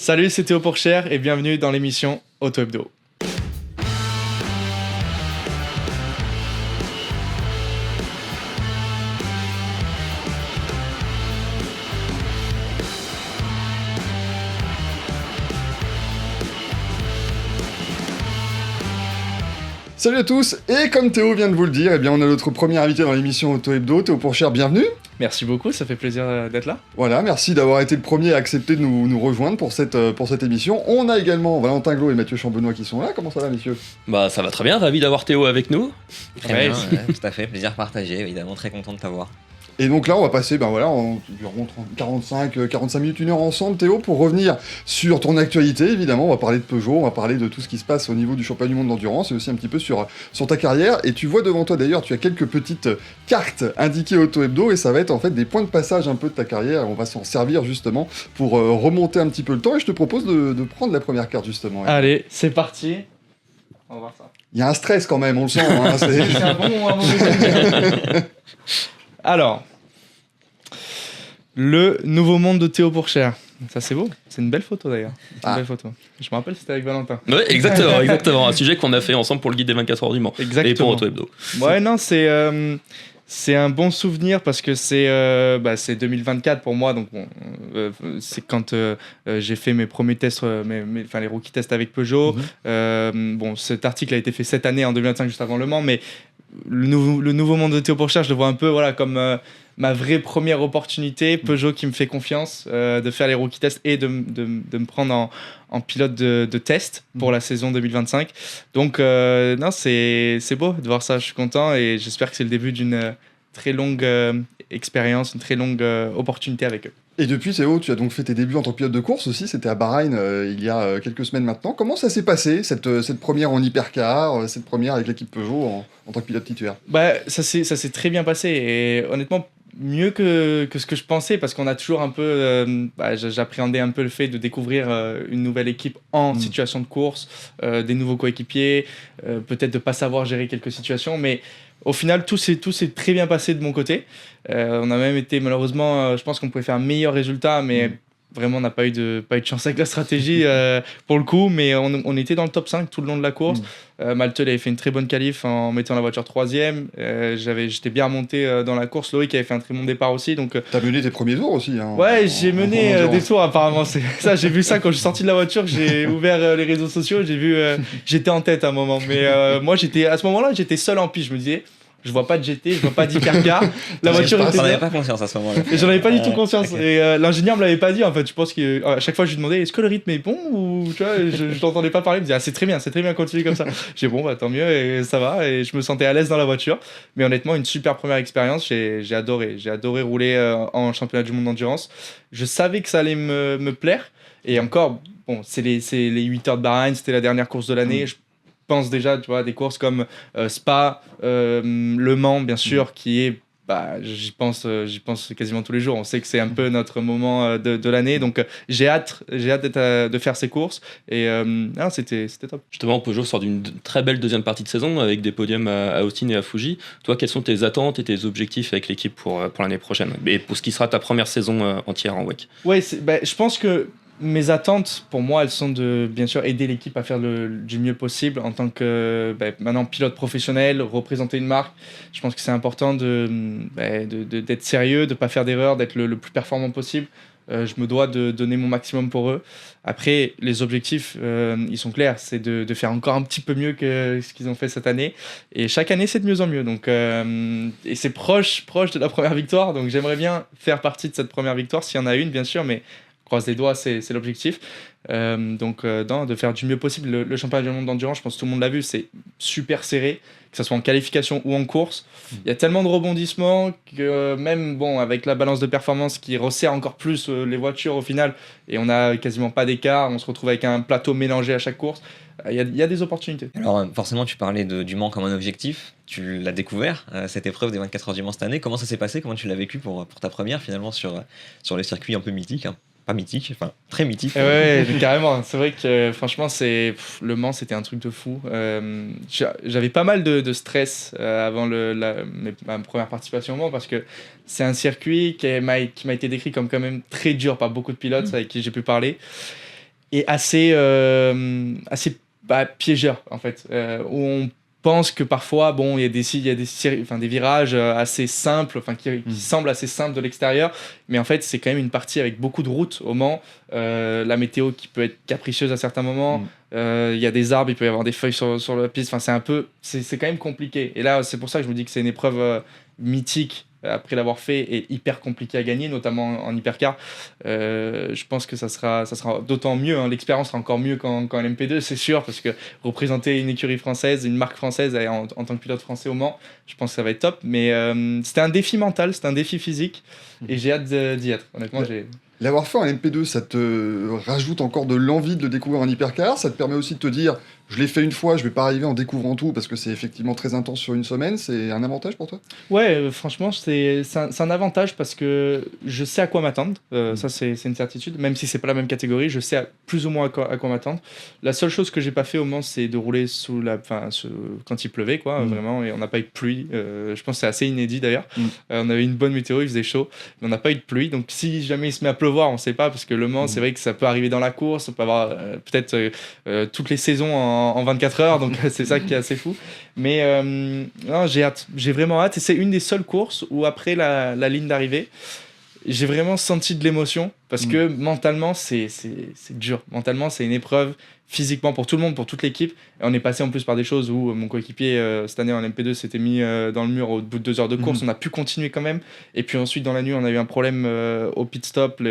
Salut, c'est Théo Pourchère et bienvenue dans l'émission Auto Hebdo. Salut à tous, et comme Théo vient de vous le dire, eh bien on a notre premier invité dans l'émission Auto Hebdo, Théo Pourchère, bienvenue. Merci beaucoup, ça fait plaisir d'être là. Voilà, merci d'avoir été le premier à accepter de nous rejoindre pour cette émission. On a également Valentin Glo et Mathieu Chambenois qui sont là. Comment ça va, messieurs ? Bah ça va très bien, ravi d'avoir Théo avec nous. Très bien, tout à fait, plaisir partagé, évidemment, très content de t'avoir. Et donc là, on va passer, environ 45 minutes, 1 heure ensemble, Théo, pour revenir sur ton actualité. Évidemment, on va parler de Peugeot, on va parler de tout ce qui se passe au niveau du championnat du monde d'endurance et aussi un petit peu sur ta carrière. Et tu vois devant toi, d'ailleurs, tu as quelques petites cartes indiquées Auto Hebdo et ça va être en fait des points de passage un peu de ta carrière. On va s'en servir justement pour remonter un petit peu le temps et je te propose de prendre la première carte justement. Allez, c'est parti. On va voir ça. Il y a un stress quand même, on le sent. Hein, c'est un bon ou un mauvais. Alors, le nouveau monde de Théo Pourchère. Ça c'est beau, c'est une belle photo d'ailleurs. C'est une belle photo. Je me rappelle c'était avec Valentin. Ouais, exactement. Un sujet qu'on a fait ensemble pour le guide des 24 heures du Mans. Exactement. Et pour Auto Hebdo. Ouais, non, c'est un bon souvenir parce que c'est 2024 pour moi. Donc bon, c'est quand j'ai fait mes premiers tests, les rookie tests avec Peugeot. Cet article a été fait cette année en 2025 juste avant Le Mans, mais le nouveau monde de Théo Pourchère, je le vois un peu comme ma vraie première opportunité, Peugeot qui me fait confiance de faire les rookie tests et de me prendre en pilote de test pour la saison 2025. Donc non, c'est beau de voir ça, je suis content et j'espère que c'est le début d'une très longue expérience, une très longue opportunité avec eux. Et depuis, Théo, tu as donc fait tes débuts en tant que pilote de course aussi, c'était à Bahreïn il y a quelques semaines maintenant. Comment ça s'est passé, cette première en hypercar, cette première avec l'équipe Peugeot en tant que pilote titulaire ? Ça s'est très bien passé et honnêtement, mieux que ce que je pensais parce qu'on a toujours un peu j'appréhendais un peu le fait de découvrir une nouvelle équipe en situation de course, des nouveaux coéquipiers, peut-être de pas savoir gérer quelques situations, mais au final tout s'est très bien passé de mon côté. On a même été malheureusement, je pense qu'on pouvait faire un meilleur résultat, mais vraiment on n'a pas eu de chance avec la stratégie pour le coup, mais on était dans le top 5 tout le long de la course. Maltel avait fait une très bonne qualif en mettant la voiture 3ème. J'étais bien remonté dans la course. Loïc avait fait un très bon départ aussi. T'as mené tes premiers tours aussi hein, ouais, j'ai mené des tours apparemment. C'est ça, j'ai vu ça quand je suis sorti de la voiture, que j'ai ouvert les réseaux sociaux, j'ai vu, j'étais en tête à un moment. Mais moi, à ce moment-là, j'étais seul en piste. Je me disais, je vois pas de GT, je vois pas d'hypercar. La voiture était. J'en avais pas conscience à ce moment-là. Et j'en avais pas du tout conscience. Okay. Et l'ingénieur me l'avait pas dit en fait. Je pense qu'à chaque fois je lui demandais est-ce que le rythme est bon ou tu vois, je t'entendais pas parler. Il me disait c'est très bien, continue comme ça. J'ai dit bon tant mieux et ça va et je me sentais à l'aise dans la voiture. Mais honnêtement une super première expérience. J'ai adoré rouler en championnat du monde d'endurance. Je savais que ça allait me plaire et encore bon c'est les 8 heures de Bahreïn, c'était la dernière course de l'année. Je pense déjà, tu vois, des courses comme Spa, Le Mans, bien sûr, qui est, j'y pense quasiment tous les jours. On sait que c'est un peu notre moment de l'année, donc j'ai hâte de faire ces courses. Et c'était top. Justement, Peugeot sort d'une très belle deuxième partie de saison avec des podiums à Austin et à Fuji. Toi, quelles sont tes attentes et tes objectifs avec l'équipe pour l'année prochaine et pour ce qui sera ta première saison entière en WEC ? Ouais, je pense que mes attentes, pour moi, elles sont de, bien sûr, aider l'équipe à faire du mieux possible en tant que, maintenant, pilote professionnel, représenter une marque. Je pense que c'est important d'être sérieux, de ne pas faire d'erreurs, d'être le plus performant possible. Je me dois de donner mon maximum pour eux. Après, les objectifs, ils sont clairs. C'est de faire encore un petit peu mieux que ce qu'ils ont fait cette année. Et chaque année, c'est de mieux en mieux. Donc, et c'est proche de la première victoire. Donc, j'aimerais bien faire partie de cette première victoire, s'il y en a une, bien sûr, mais croise les doigts, c'est l'objectif. De faire du mieux possible. Le championnat du monde d'endurance, je pense que tout le monde l'a vu, c'est super serré, que ce soit en qualification ou en course. Il y a tellement de rebondissements que même avec la balance de performance qui resserre encore plus les voitures au final, et on n'a quasiment pas d'écart, on se retrouve avec un plateau mélangé à chaque course. Il y a des opportunités. Alors forcément, tu parlais du Mans comme un objectif. Tu l'as découvert, cette épreuve des 24 heures du Mans cette année. Comment ça s'est passé ? Comment tu l'as vécu pour ta première finalement sur les circuits un peu mythiques pas mythique, enfin très mythique. Ouais, carrément. C'est vrai que franchement, Le Mans, c'était un truc de fou. J'avais pas mal de stress avant ma première participation au Mans parce que c'est un circuit qui m'a été décrit comme quand même très dur par beaucoup de pilotes avec qui j'ai pu parler. est assez piégeur en fait, où on pense que parfois il y a des virages assez simples, qui semblent assez simples de l'extérieur, mais en fait c'est quand même une partie avec beaucoup de routes au Mans, la météo qui peut être capricieuse à certains moments, il y a des arbres, il peut y avoir des feuilles sur la piste, c'est quand même compliqué, et là c'est pour ça que je me dis que c'est une épreuve mythique après l'avoir fait et hyper compliqué à gagner, notamment en hypercar. Je pense que ça sera d'autant mieux, hein. L'expérience sera encore mieux qu'en LMP2, c'est sûr, parce que représenter une écurie française, une marque française en tant que pilote français au Mans, je pense que ça va être top. Mais c'était un défi mental, c'était un défi physique, et j'ai hâte d'y être. Honnêtement, L'avoir fait en LMP2, ça te rajoute encore de l'envie de le découvrir en hypercar. Ça te permet aussi de te dire, je l'ai fait une fois, je vais pas arriver en découvrant tout parce que c'est effectivement très intense sur une semaine. C'est un avantage pour toi? Ouais, franchement, c'est un avantage parce que je sais à quoi m'attendre. Ça, c'est une certitude. Même si c'est pas la même catégorie, je sais plus ou moins à quoi m'attendre. La seule chose que j'ai pas fait au Mans, c'est de rouler quand il pleuvait, quoi, vraiment, et on n'a pas eu de pluie. Je pense que c'est assez inédit d'ailleurs. On avait une bonne météo, il faisait chaud, mais on n'a pas eu de pluie. Donc si jamais il se met à pleuvoir, on sait pas, parce que Le Mans, c'est vrai que ça peut arriver dans la course, on peut avoir peut-être toutes les saisons en 24 heures, donc c'est ça qui est assez fou. Mais non, j'ai vraiment hâte, et c'est une des seules courses où après la ligne d'arrivée, j'ai vraiment senti de l'émotion, parce que mentalement c'est dur, mentalement c'est une épreuve, physiquement pour tout le monde, pour toute l'équipe, et on est passé en plus par des choses où mon coéquipier cette année en MP2 s'était mis dans le mur au bout de 2 heures de course. On a pu continuer quand même, et puis ensuite dans la nuit on a eu un problème au pit stop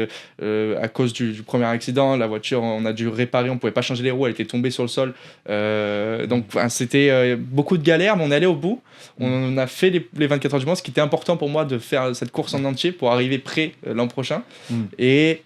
à cause du premier accident. La voiture, on a dû réparer, on pouvait pas changer les roues, elle était tombée sur le sol, donc c'était beaucoup de galères, mais on est allé au bout. On a fait les 24 heures du Mans, ce qui était important pour moi, de faire cette course en entier pour arriver prêt l'an prochain. Et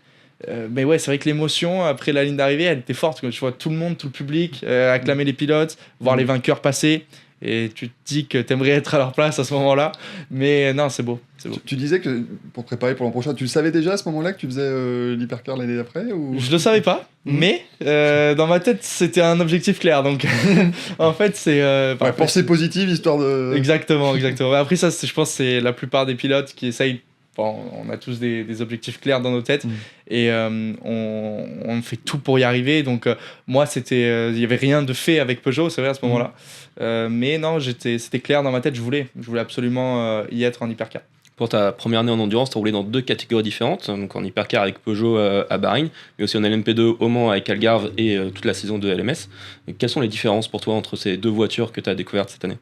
mais ouais, c'est vrai que l'émotion après la ligne d'arrivée, elle était forte. Tu vois tout le monde, tout le public acclamer les pilotes, voir les vainqueurs passer, et tu te dis que t'aimerais être à leur place à ce moment-là. Mais non, c'est beau. Tu disais que pour te préparer pour l'an prochain, tu le savais déjà à ce moment-là que tu faisais l'hypercar l'année d'après, ou... Je le savais pas, mais dans ma tête c'était un objectif clair. Donc en fait c'est pensée positive, histoire de... Exactement. Après ça, je pense que c'est la plupart des pilotes qui essayent. On a tous des objectifs clairs dans nos têtes, et on fait tout pour y arriver. Donc moi, il y avait rien de fait avec Peugeot, c'est vrai, à ce moment-là. Mais non, c'était clair dans ma tête, je voulais absolument y être en hypercar. Pour ta première année en endurance, tu as roulé dans 2 catégories différentes, donc en hypercar avec Peugeot à Bahreïn, mais aussi en LMP2 au Mans avec Algarve et toute la saison de LMS. Et quelles sont les différences pour toi entre ces 2 voitures que tu as découvertes cette année?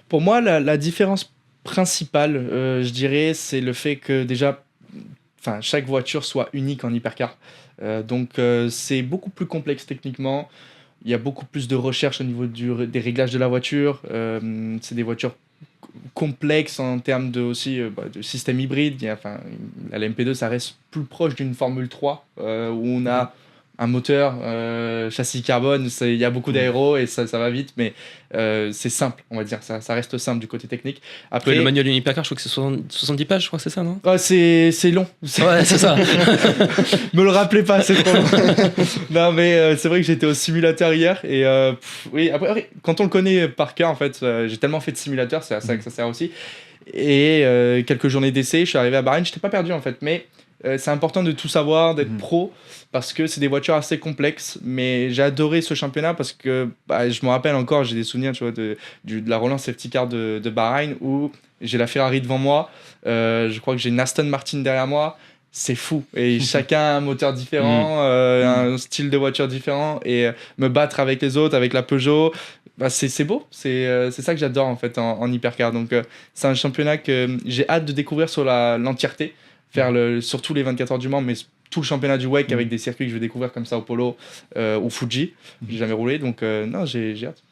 Pour moi, la différence principale, je dirais, c'est le fait que déjà, chaque voiture soit unique en hypercar. Donc c'est beaucoup plus complexe techniquement. Il y a beaucoup plus de recherche au niveau des réglages de la voiture. C'est des voitures complexes en termes de système hybride. La LMP2, ça reste plus proche d'une Formule 3 où on a un moteur, châssis carbone, il y a beaucoup d'aéro et ça va vite, mais c'est simple, on va dire, ça reste simple du côté technique. Après, le manuel d'une hypercar, je crois que c'est 70 pages, je crois que c'est ça, non? C'est long. Ouais, c'est ça. Me le rappelez pas, c'est trop long. Non, mais c'est vrai que j'étais au simulateur hier, et oui, après, quand on le connaît par cœur, en fait, j'ai tellement fait de simulateurs, c'est à ça que ça sert aussi. Et quelques journées d'essai, je suis arrivé à Bahreïn, j'étais pas perdu en fait, mais c'est important de tout savoir, d'être pro, parce que c'est des voitures assez complexes. Mais j'ai adoré ce championnat parce que je me rappelle encore, j'ai des souvenirs, tu vois, de la Roland Safety Car de Bahreïn, où j'ai la Ferrari devant moi, je crois que j'ai une Aston Martin derrière moi. C'est fou, et chacun a un moteur différent, un style de voiture différent, et me battre avec les autres, avec la Peugeot, c'est beau, c'est ça que j'adore en fait en hypercar. Donc c'est un championnat que j'ai hâte de découvrir sur l'entièreté, faire surtout les 24 heures du Mans, mais tout le championnat du WEC avec des circuits que je vais découvrir comme ça au Polo ou Fuji, j'ai jamais roulé, donc non, j'ai hâte.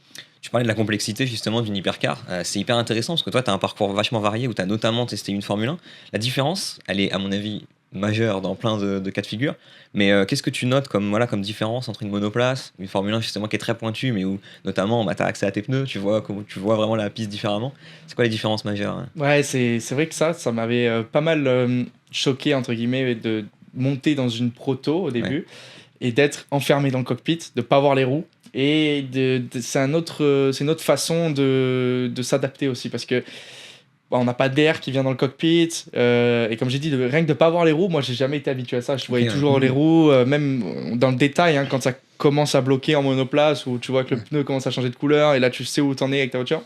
Tu parlais de la complexité justement d'une hypercar, c'est hyper intéressant parce que toi tu as un parcours vachement varié où tu as notamment testé une Formule 1. La différence, elle est à mon avis majeure dans plein de cas de figure, mais qu'est-ce que tu notes comme différence entre une monoplace, une Formule 1 justement qui est très pointue, mais où notamment tu as accès à tes pneus, tu vois vraiment la piste différemment. C'est quoi les différences majeures, hein? Ouais, c'est vrai que ça m'avait pas mal choqué entre guillemets de monter dans une proto au début, et d'être enfermé dans le cockpit, de pas voir les roues, et c'est une autre façon de s'adapter aussi, parce que on n'a pas d'air qui vient dans le cockpit. Et comme j'ai dit, rien que de ne pas avoir les roues, moi, j'ai jamais été habitué à ça. Je voyais toujours les roues, même dans le détail, hein, quand ça commence à bloquer en monoplace, où tu vois que le pneu commence à changer de couleur, et là, tu sais où t'en es avec ta voiture.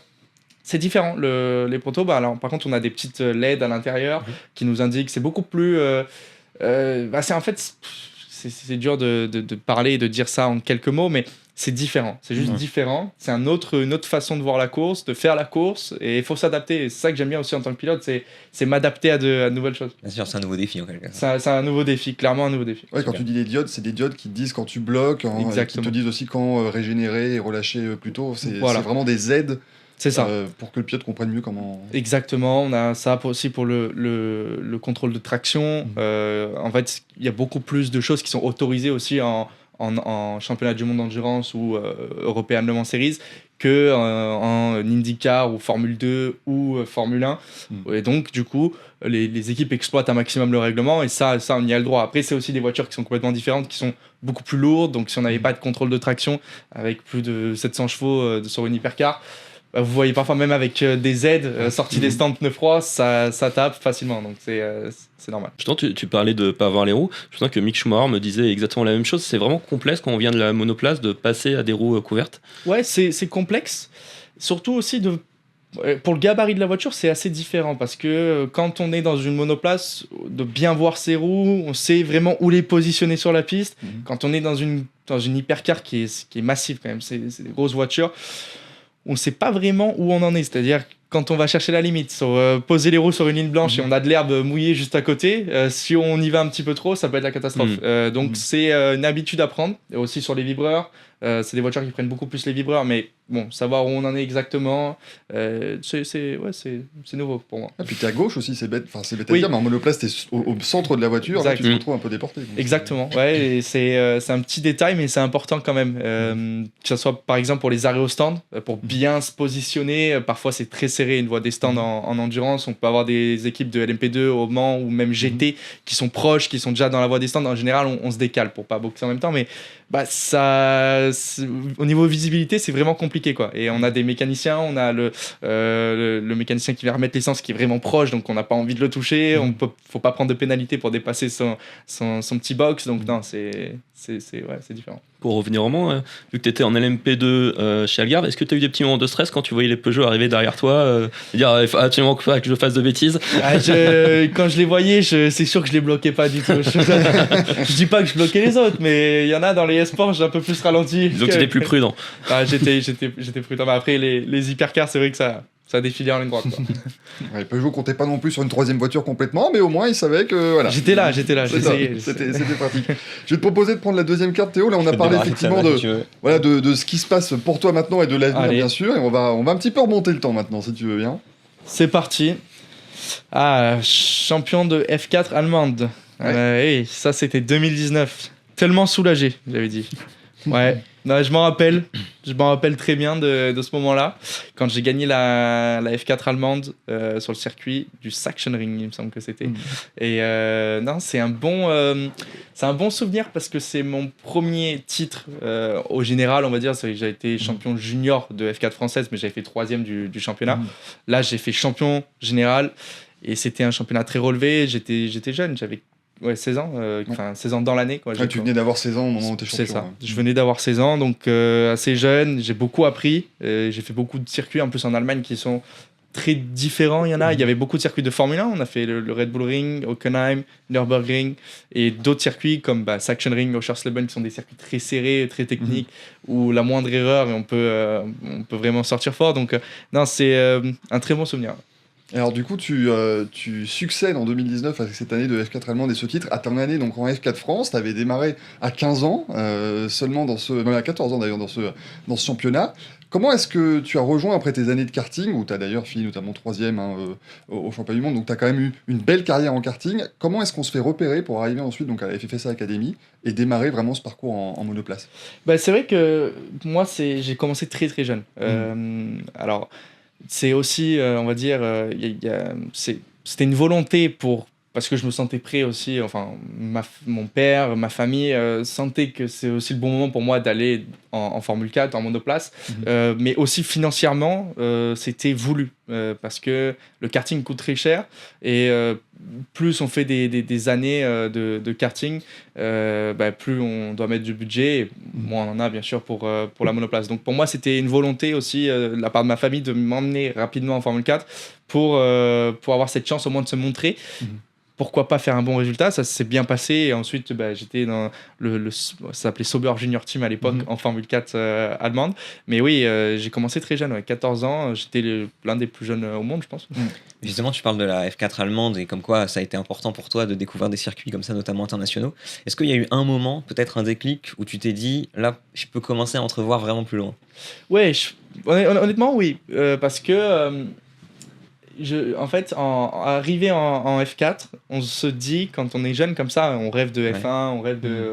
C'est différent. Les protos, alors, par contre, on a des petites LED à l'intérieur qui nous indiquent. C'est beaucoup plus... en fait, c'est dur de parler et de dire ça en quelques mots, mais c'est différent. C'est juste différent. C'est une autre façon de voir la course, de faire la course, et il faut s'adapter. Et c'est ça que j'aime bien aussi en tant que pilote, c'est m'adapter à de nouvelles choses. Bien sûr, c'est un nouveau défi en quelque sorte. C'est un nouveau défi, clairement un nouveau défi. Ouais, quand tu dis les diodes, c'est des diodes qui te disent quand tu bloques, et qui te disent aussi quand régénérer et relâcher plus tôt. C'est vraiment des aides. C'est ça. Pour que le pilote comprenne mieux comment... Exactement, on a ça aussi pour le contrôle de traction. En fait, il y a beaucoup plus de choses qui sont autorisées aussi en championnat du monde d'endurance ou European Le Mans Series que en IndyCar ou Formule 2 ou Formule 1. Et donc, du coup, les équipes exploitent un maximum le règlement et ça, on y a le droit. Après, c'est aussi des voitures qui sont complètement différentes, qui sont beaucoup plus lourdes. Donc, si on n'avait pas de contrôle de traction avec plus de 700 chevaux sur une hypercar, vous voyez parfois même avec des aides sorties des stands pneus froids, ça tape facilement, donc c'est normal. Justement, tu parlais de ne pas avoir les roues. Je sens que Mick Schumacher me disait exactement la même chose. C'est vraiment complexe quand on vient de la monoplace de passer à des roues couvertes. Ouais, c'est complexe. Surtout aussi pour le gabarit de la voiture, c'est assez différent parce que quand on est dans une monoplace, de bien voir ses roues, on sait vraiment où les positionner sur la piste. Quand on est dans une hypercar qui est massive quand même, c'est des grosses voitures. On ne sait pas vraiment où on en est. C'est-à-dire, quand on va chercher la limite, poser les roues sur une ligne blanche et on a de l'herbe mouillée juste à côté, si on y va un petit peu trop, ça peut être la catastrophe. Donc, c'est une habitude à prendre. Et aussi sur les vibreurs. C'est des voitures qui prennent beaucoup plus les vibreurs, mais bon, savoir où on en est exactement, c'est nouveau pour moi. Et puis t'es à gauche aussi, c'est bête à dire, mais en monoplace, t'es au centre de la voiture, là, tu te retrouves un peu déporté. Exactement, ouais, et c'est un petit détail, mais c'est important quand même. Que ce soit par exemple pour les arrêts au stand, pour bien se positionner, parfois c'est très serré, une voie des stands en endurance, on peut avoir des équipes de LMP2 au Mans ou même GT qui sont proches, qui sont déjà dans la voie des stands. En général, on se décale pour pas boxer en même temps, mais au niveau visibilité, c'est vraiment compliqué, quoi. Et on a des mécaniciens, on a le mécanicien qui vient remettre l'essence qui est vraiment proche, donc on n'a pas envie de le toucher. Faut pas prendre de pénalité pour dépasser son petit box, donc non, c'est différent. Pour revenir au Mans, vu que tu étais en LMP2 chez Algarve, est-ce que tu as eu des petits moments de stress quand tu voyais les Peugeot arriver derrière toi, dire il faut absolument pas que je fasse de bêtises? Quand je les voyais, c'est sûr que je les bloquais pas du tout. Je dis pas que je bloquais les autres, mais il y en a dans les sports, j'ai un peu plus ralenti. Donc tu étais plus prudent. J'étais prudent. Mais après, les hypercars, c'est vrai que ça défilait en ligne droite, quoi. Ouais, Peugeot comptait pas non plus sur une troisième voiture complètement, mais au moins il savait que voilà. J'étais là, j'essayais. C'était pratique. Je vais te proposer de prendre la deuxième carte, Théo. Là, on a parlé effectivement de ce qui se passe pour toi maintenant et de l'avenir, bien sûr. Et on va un petit peu remonter le temps maintenant, si tu veux bien. C'est parti. Champion de F4 allemande. Oui, ça c'était 2019. Tellement soulagé, j'avais dit. Ouais. Non, je m'en rappelle très bien de ce moment-là, quand j'ai gagné la F4 allemande sur le circuit du Sachsenring, il me semble que c'était. Et non, c'est un bon souvenir parce que c'est mon premier titre au général, on va dire. J'ai été champion junior de F4 française, mais j'avais fait 3e du championnat. Là, j'ai fait champion général et c'était un championnat très relevé. J'étais jeune, j'avais 16 ans, 16 ans dans l'année. Tu venais d'avoir 16 ans au moment où tu es champion. C'est ça, je venais d'avoir 16 ans, donc assez jeune, j'ai beaucoup appris, j'ai fait beaucoup de circuits, en plus en Allemagne, qui sont très différents. Il y avait beaucoup de circuits de Formule 1, on a fait le Red Bull Ring, Hockenheim, Nürburgring, et d'autres circuits comme Sachsenring, Oschersleben, qui sont des circuits très serrés, très techniques, où la moindre erreur, et on peut vraiment sortir fort. Donc non, c'est un très bon souvenir. Alors du coup, tu succèdes en 2019 avec cette année de F4 allemande et ce titre à ton année donc en F4 France. Tu avais démarré à 15 ans, seulement à 14 ans d'ailleurs dans ce championnat. Comment est-ce que tu as rejoint après tes années de karting, où tu as d'ailleurs fini notamment 3e au championnat du monde, donc tu as quand même eu une belle carrière en karting. Comment est-ce qu'on se fait repérer pour arriver ensuite donc, à la FFSA Academy et démarrer vraiment ce parcours en monoplace? C'est vrai que moi, j'ai commencé très très jeune. Alors, c'est aussi, on va dire, c'était une volonté pour parce que je me sentais prêt aussi, enfin mon père, ma famille sentaient que c'est aussi le bon moment pour moi d'aller en Formule 4, en monoplace, mais aussi financièrement, c'était voulu, parce que le karting coûte très cher, et plus on fait des années de karting, plus on doit mettre du budget, et moins on en a bien sûr pour la monoplace. Donc pour moi c'était une volonté aussi de la part de ma famille de m'emmener rapidement en Formule 4 pour avoir cette chance au moins de se montrer. Pourquoi pas faire un bon résultat, ça s'est bien passé, et ensuite j'étais dans ça s'appelait Sauber Junior Team à l'époque, en Formule 4 allemande, mais oui, j'ai commencé très jeune, 14 ans, j'étais l'un des plus jeunes au monde je pense. Justement, tu parles de la F4 allemande et comme quoi ça a été important pour toi de découvrir des circuits comme ça, notamment internationaux. Est-ce qu'il y a eu un moment, peut-être un déclic, où tu t'es dit, là, je peux commencer à entrevoir vraiment plus loin? Ouais, honnêtement oui, parce que en fait, arrivé en F4, on se dit, quand on est jeune comme ça, on rêve de F1,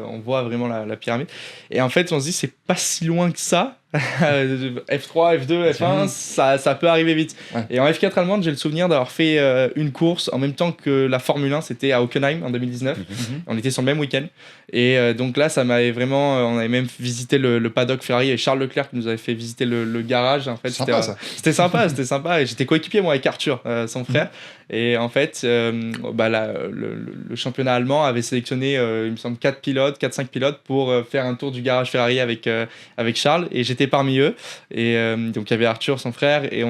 on voit vraiment la pyramide. Et en fait, on se dit, c'est pas si loin que ça. F3, F2, F1, ça peut arriver vite. Ouais. Et en F4 allemande, j'ai le souvenir d'avoir fait une course en même temps que la Formule 1, c'était à Hockenheim en 2019. On était sur le même week-end. Et donc là, ça m'avait vraiment. On avait même visité le paddock Ferrari, et Charles Leclerc qui nous avait fait visiter le garage. En fait, c'était sympa. Et j'étais coéquipier moi avec Arthur, son frère. Et en fait, le championnat allemand avait sélectionné, il me semble, 4-5 pilotes pour faire un tour du garage Ferrari avec Charles. Et j'étais parmi eux. Et donc, il y avait Arthur, son frère. Et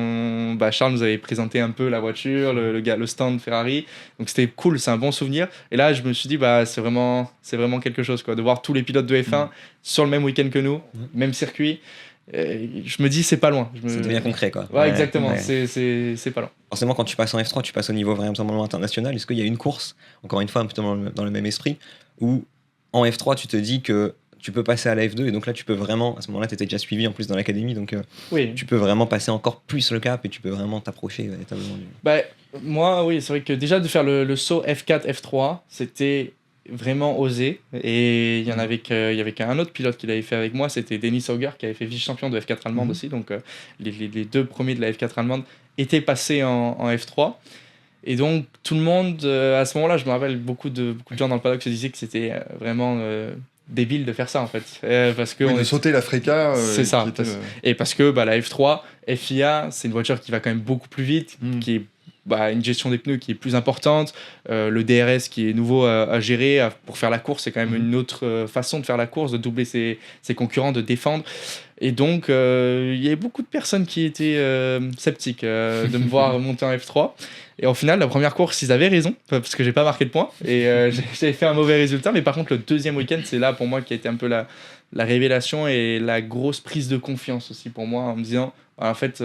Charles nous avait présenté un peu la voiture, le stand Ferrari. Donc, c'était cool, c'est un bon souvenir. Et là, je me suis dit, c'est vraiment quelque chose, quoi, de voir tous les pilotes de F1 sur le même week-end que nous, même circuit. Je me dis c'est pas loin. Ça devient concret, quoi. Ouais, exactement. Ouais. C'est pas loin. Forcément, quand tu passes en F3, tu passes au niveau vraiment international. Est-ce qu'il y a une course, encore une fois un peu dans le même esprit, où en F3 tu te dis que tu peux passer à la F2, et donc là tu peux vraiment, à ce moment-là tu étais déjà suivi en plus dans l'académie, donc tu peux vraiment passer encore plus le cap et tu peux vraiment t'approcher véritablement du... Moi oui, c'est vrai que déjà de faire le saut F4, F3, c'était vraiment osé, et il y avait qu'un autre pilote qui l'avait fait avec moi, c'était Dennis Auger qui avait fait vice-champion de F4 allemande aussi, donc les deux premiers de la F4 allemande étaient passés en F3, et donc tout le monde à ce moment-là, je me rappelle beaucoup de gens dans le paddock se disaient que c'était vraiment débile de faire ça en fait, parce que de sauter l'Africa, c'est ça, et parce que la F3 FIA, c'est une voiture qui va quand même beaucoup plus vite, qui est une gestion des pneus qui est plus importante, le DRS qui est nouveau à gérer pour faire la course, c'est quand même une autre façon de faire la course, de doubler ses concurrents, de défendre. Et donc il y avait beaucoup de personnes qui étaient sceptiques de me voir monter en F3. Et au final, la première course, ils avaient raison, parce que j'ai pas marqué de points, et j'avais fait un mauvais résultat. Mais par contre, le deuxième week-end, c'est là pour moi qui a été un peu la révélation et la grosse prise de confiance aussi pour moi, en me disant en fait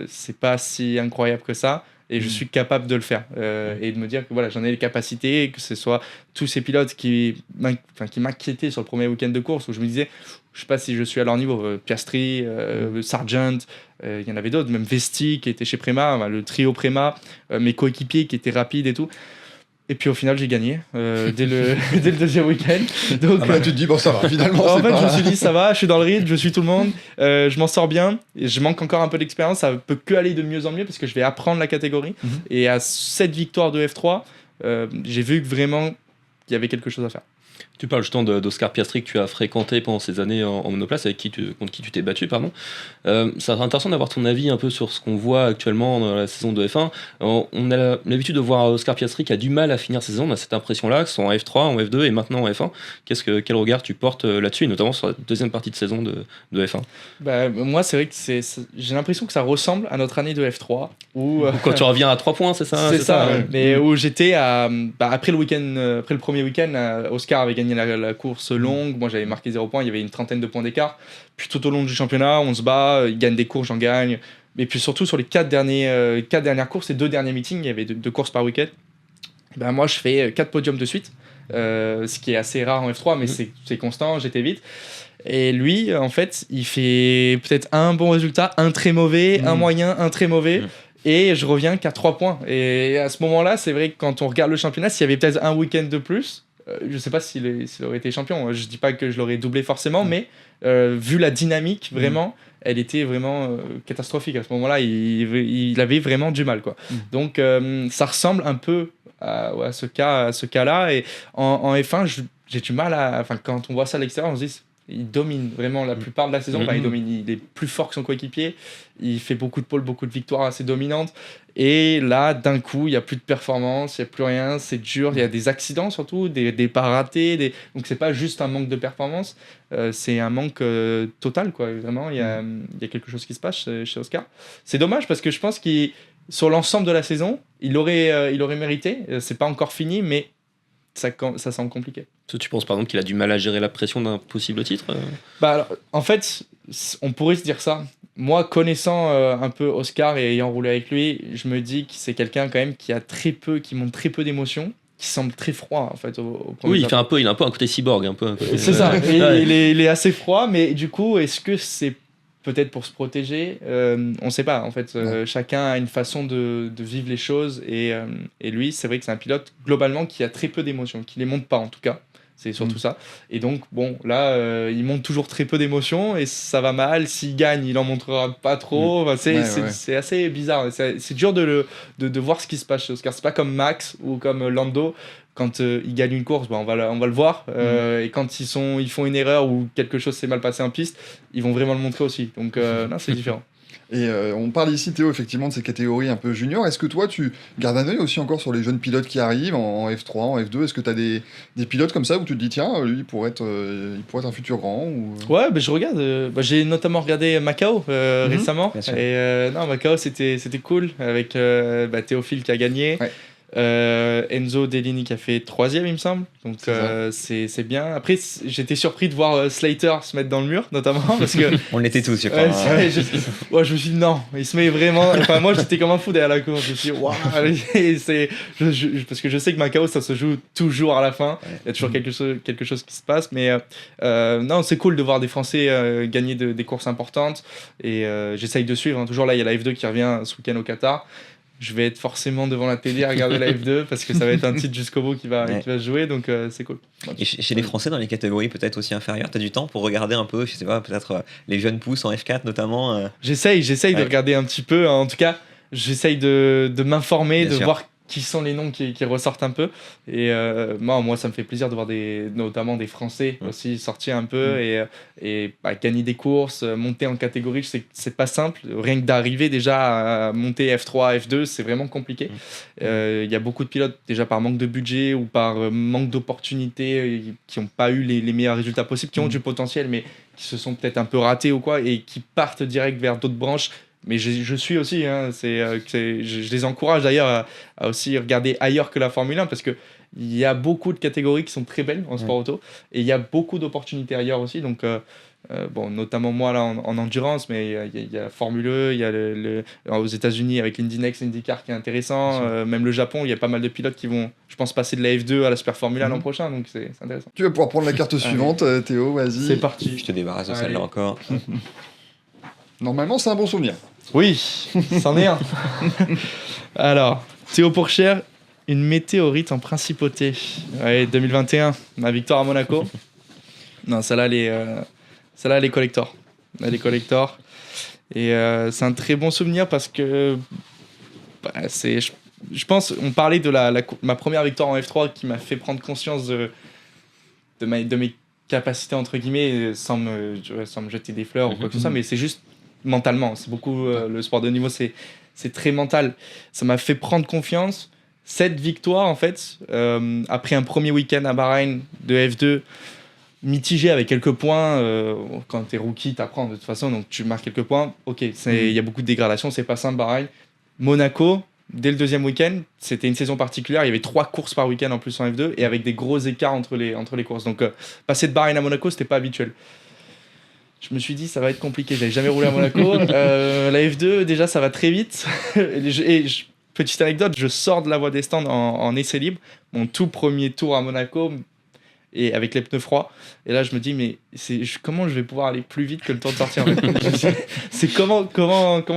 c'est pas si incroyable que ça, et je suis capable de le faire, et de me dire que voilà, j'en ai les capacités, que ce soit tous ces pilotes qui m'inquiétaient sur le premier week-end de course, où je me disais je sais pas si je suis à leur niveau, Piastri, Sargent, il y en avait d'autres, même Vesti qui était chez Prema, le trio Prema, mes coéquipiers qui étaient rapides et tout. Et puis au final, j'ai gagné dès le deuxième week-end. Donc, tu te dis, bon, ça va, finalement. En fait, je me suis dit, ça va, je suis dans le rythme, je suis tout le monde, je m'en sors bien. Et je manque encore un peu d'expérience, ça peut que aller de mieux en mieux parce que je vais apprendre la catégorie. Et à cette victoire de F3, j'ai vu que vraiment qu'il y avait quelque chose à faire. Tu parles justement d'Oscar Piastri que tu as fréquenté pendant ces années en monoplace, contre qui tu t'es battu, pardon. Ça serait intéressant d'avoir ton avis un peu sur ce qu'on voit actuellement dans la saison de F1. On a l'habitude de voir Oscar Piastri qui a du mal à finir sa saison, on a cette impression-là, que ce soit en F3, en F2 et maintenant en F1. Quel regard tu portes là-dessus, et notamment sur la deuxième partie de saison de F1? Moi, c'est vrai que j'ai l'impression que ça ressemble à notre année de F3. Où quand tu reviens à 3 points, c'est ça? C'est ça, ouais. Mais où j'étais après le premier week-end, Oscar avait gagné la course longue, moi j'avais marqué 0 points, il y avait une trentaine de points d'écart, puis tout au long du championnat on se bat, il gagne des courses, j'en gagne, mais puis surtout sur les 4 dernières courses et 2 derniers meetings, il y avait 2 courses par week-end, moi je fais 4 podiums de suite, ce qui est assez rare en F3, mais c'est constant, j'étais vite. Et lui en fait il fait peut-être un bon résultat, un très mauvais, un moyen, un très mauvais, et je reviens qu'à 3 points, et à ce moment là c'est vrai que quand on regarde le championnat, s'il y avait peut-être un week-end de plus, je sais pas s'il aurait été champion, je dis pas que je l'aurais doublé forcément, mais vu la dynamique vraiment, elle était vraiment catastrophique à ce moment-là, il avait vraiment du mal, quoi. Donc ça ressemble un peu à ce cas-là. Et en F1, j'ai du mal à. Enfin, quand on voit ça à l'extérieur, on se dit. Il domine vraiment la plupart de la saison. Enfin, il est plus fort que son coéquipier. Il fait beaucoup de pôles, beaucoup de victoires assez dominantes. Et là, d'un coup, il n'y a plus de performance, il n'y a plus rien. C'est dur. Il y a des accidents surtout, des départs ratés. Donc, c'est pas juste un manque de performance. C'est un manque total, quoi. Vraiment, il y a quelque chose qui se passe chez Oscar. C'est dommage parce que je pense que sur l'ensemble de la saison, il aurait mérité. C'est pas encore fini, mais ça semble compliqué. Tu penses par exemple qu'il a du mal à gérer la pression d'un possible titre Alors, en fait, on pourrait se dire ça. Moi, connaissant un peu Oscar et ayant roulé avec lui, je me dis que c'est quelqu'un quand même qui montre très peu d'émotions, qui semble très froid en fait au premier Oui, il a un peu un côté cyborg un peu. C'est ça. Il est assez froid, mais du coup, est-ce que c'est peut-être pour se protéger, on ne sait pas. En fait, chacun a une façon de vivre les choses et lui, c'est vrai que c'est un pilote globalement qui a très peu d'émotions, qui les montre pas en tout cas. C'est surtout ça. Et donc, bon, là, il montre toujours très peu d'émotions et ça va mal. S'il gagne, il en montrera pas trop. Enfin, c'est assez bizarre. C'est dur de voir ce qui se passe chez Oscar. C'est pas comme Max ou comme Lando. Quand il gagne une course, on va le voir. Et quand ils font une erreur ou quelque chose s'est mal passé en piste, ils vont vraiment le montrer aussi. Donc, non, c'est différent. Et on parle ici, Théo, effectivement, de ces catégories un peu juniors. Est-ce que toi, tu gardes un œil aussi encore sur les jeunes pilotes qui arrivent en F3, en F2 ? Est-ce que tu as des pilotes comme ça où tu te dis, tiens, lui, il pourrait être un futur grand ou... Ouais, je regarde. J'ai notamment regardé Macao récemment. Et Macao, c'était cool avec Théophile qui a gagné. Ouais. Enzo Dellini qui a fait 3e il me semble, donc c'est bien. Après j'étais surpris de voir Slater se mettre dans le mur notamment parce que on l'était tous je crois. Je me suis dit non, il se met vraiment, enfin moi j'étais comme un fou derrière la course, je me suis dit waouh. Parce que je sais que Macao ça se joue toujours à la fin, il y a toujours quelque chose qui se passe, mais non, c'est cool de voir des Français gagner des courses importantes et j'essaye de suivre, toujours là il y a la F2 qui revient ce week-end au Qatar. Je vais être forcément devant la télé à regarder la F2 parce que ça va être un titre jusqu'au bout qui va se jouer, donc c'est cool. Et chez les Français dans les catégories peut-être aussi inférieures, tu as du temps pour regarder un peu, je sais pas, peut-être les jeunes pousses en F4 notamment J'essaye de regarder un petit peu, en tout cas, j'essaye de m'informer, de voir qui sont les noms qui ressortent un peu. Et moi, ça me fait plaisir de voir notamment des Français aussi sortir un peu et gagner des courses, monter en catégorie. Je sais que c'est pas simple. Rien que d'arriver déjà à monter F3, F2, c'est vraiment compliqué. Il y a beaucoup de pilotes, déjà par manque de budget ou par manque d'opportunités, qui n'ont pas eu les meilleurs résultats possibles, qui ont du potentiel, mais qui se sont peut-être un peu ratés ou quoi, et qui partent direct vers d'autres branches. Mais je suis aussi, je les encourage d'ailleurs à aussi regarder ailleurs que la Formule 1 parce qu'il y a beaucoup de catégories qui sont très belles en sport auto et il y a beaucoup d'opportunités ailleurs aussi. Donc, notamment moi là en endurance, mais il y a la Formule E, il y a aux États-Unis avec l'Indy Next, l'IndyCar qui est intéressant, même le Japon, il y a pas mal de pilotes qui vont, je pense, passer de la F2 à la Super Formule 1 l'an prochain, donc c'est intéressant. Tu vas pouvoir prendre la carte suivante, Théo, vas-y. C'est parti. Je te débarrasse de celle-là encore. Normalement, c'est un bon souvenir. Oui, c'en est un. Alors, Théo Pourchère, une météorite en principauté. Ouais, 2021, ma victoire à Monaco. Non, celle-là, elle est collector. Elle est collector. Et c'est un très bon souvenir parce que je pense, on parlait de ma première victoire en F3 qui m'a fait prendre conscience de mes capacités, entre guillemets, sans me jeter des fleurs ou quoi que ce soit, mais c'est juste mentalement, c'est beaucoup le sport de haut niveau, c'est très mental. Ça m'a fait prendre confiance. Cette victoire, en fait, après un premier week-end à Bahreïn de F2, mitigé avec quelques points, quand t'es rookie, t'apprends de toute façon, donc tu marques quelques points. Ok, il y a beaucoup de dégradation, c'est pas simple, Bahreïn. Monaco, dès le deuxième week-end, c'était une saison particulière, il y avait 3 courses par week-end en plus en F2, et avec des gros écarts entre les courses. Donc, passer de Bahreïn à Monaco, c'était pas habituel. Je me suis dit, ça va être compliqué. J'avais jamais roulé à Monaco. La F2, déjà, ça va très vite. Petite anecdote, je sors de la voie des stands en essai libre. Mon tout premier tour à Monaco, et avec les pneus froids. Et là, je me dis, mais comment je vais pouvoir aller plus vite que le temps de sortir en fait. C'est comment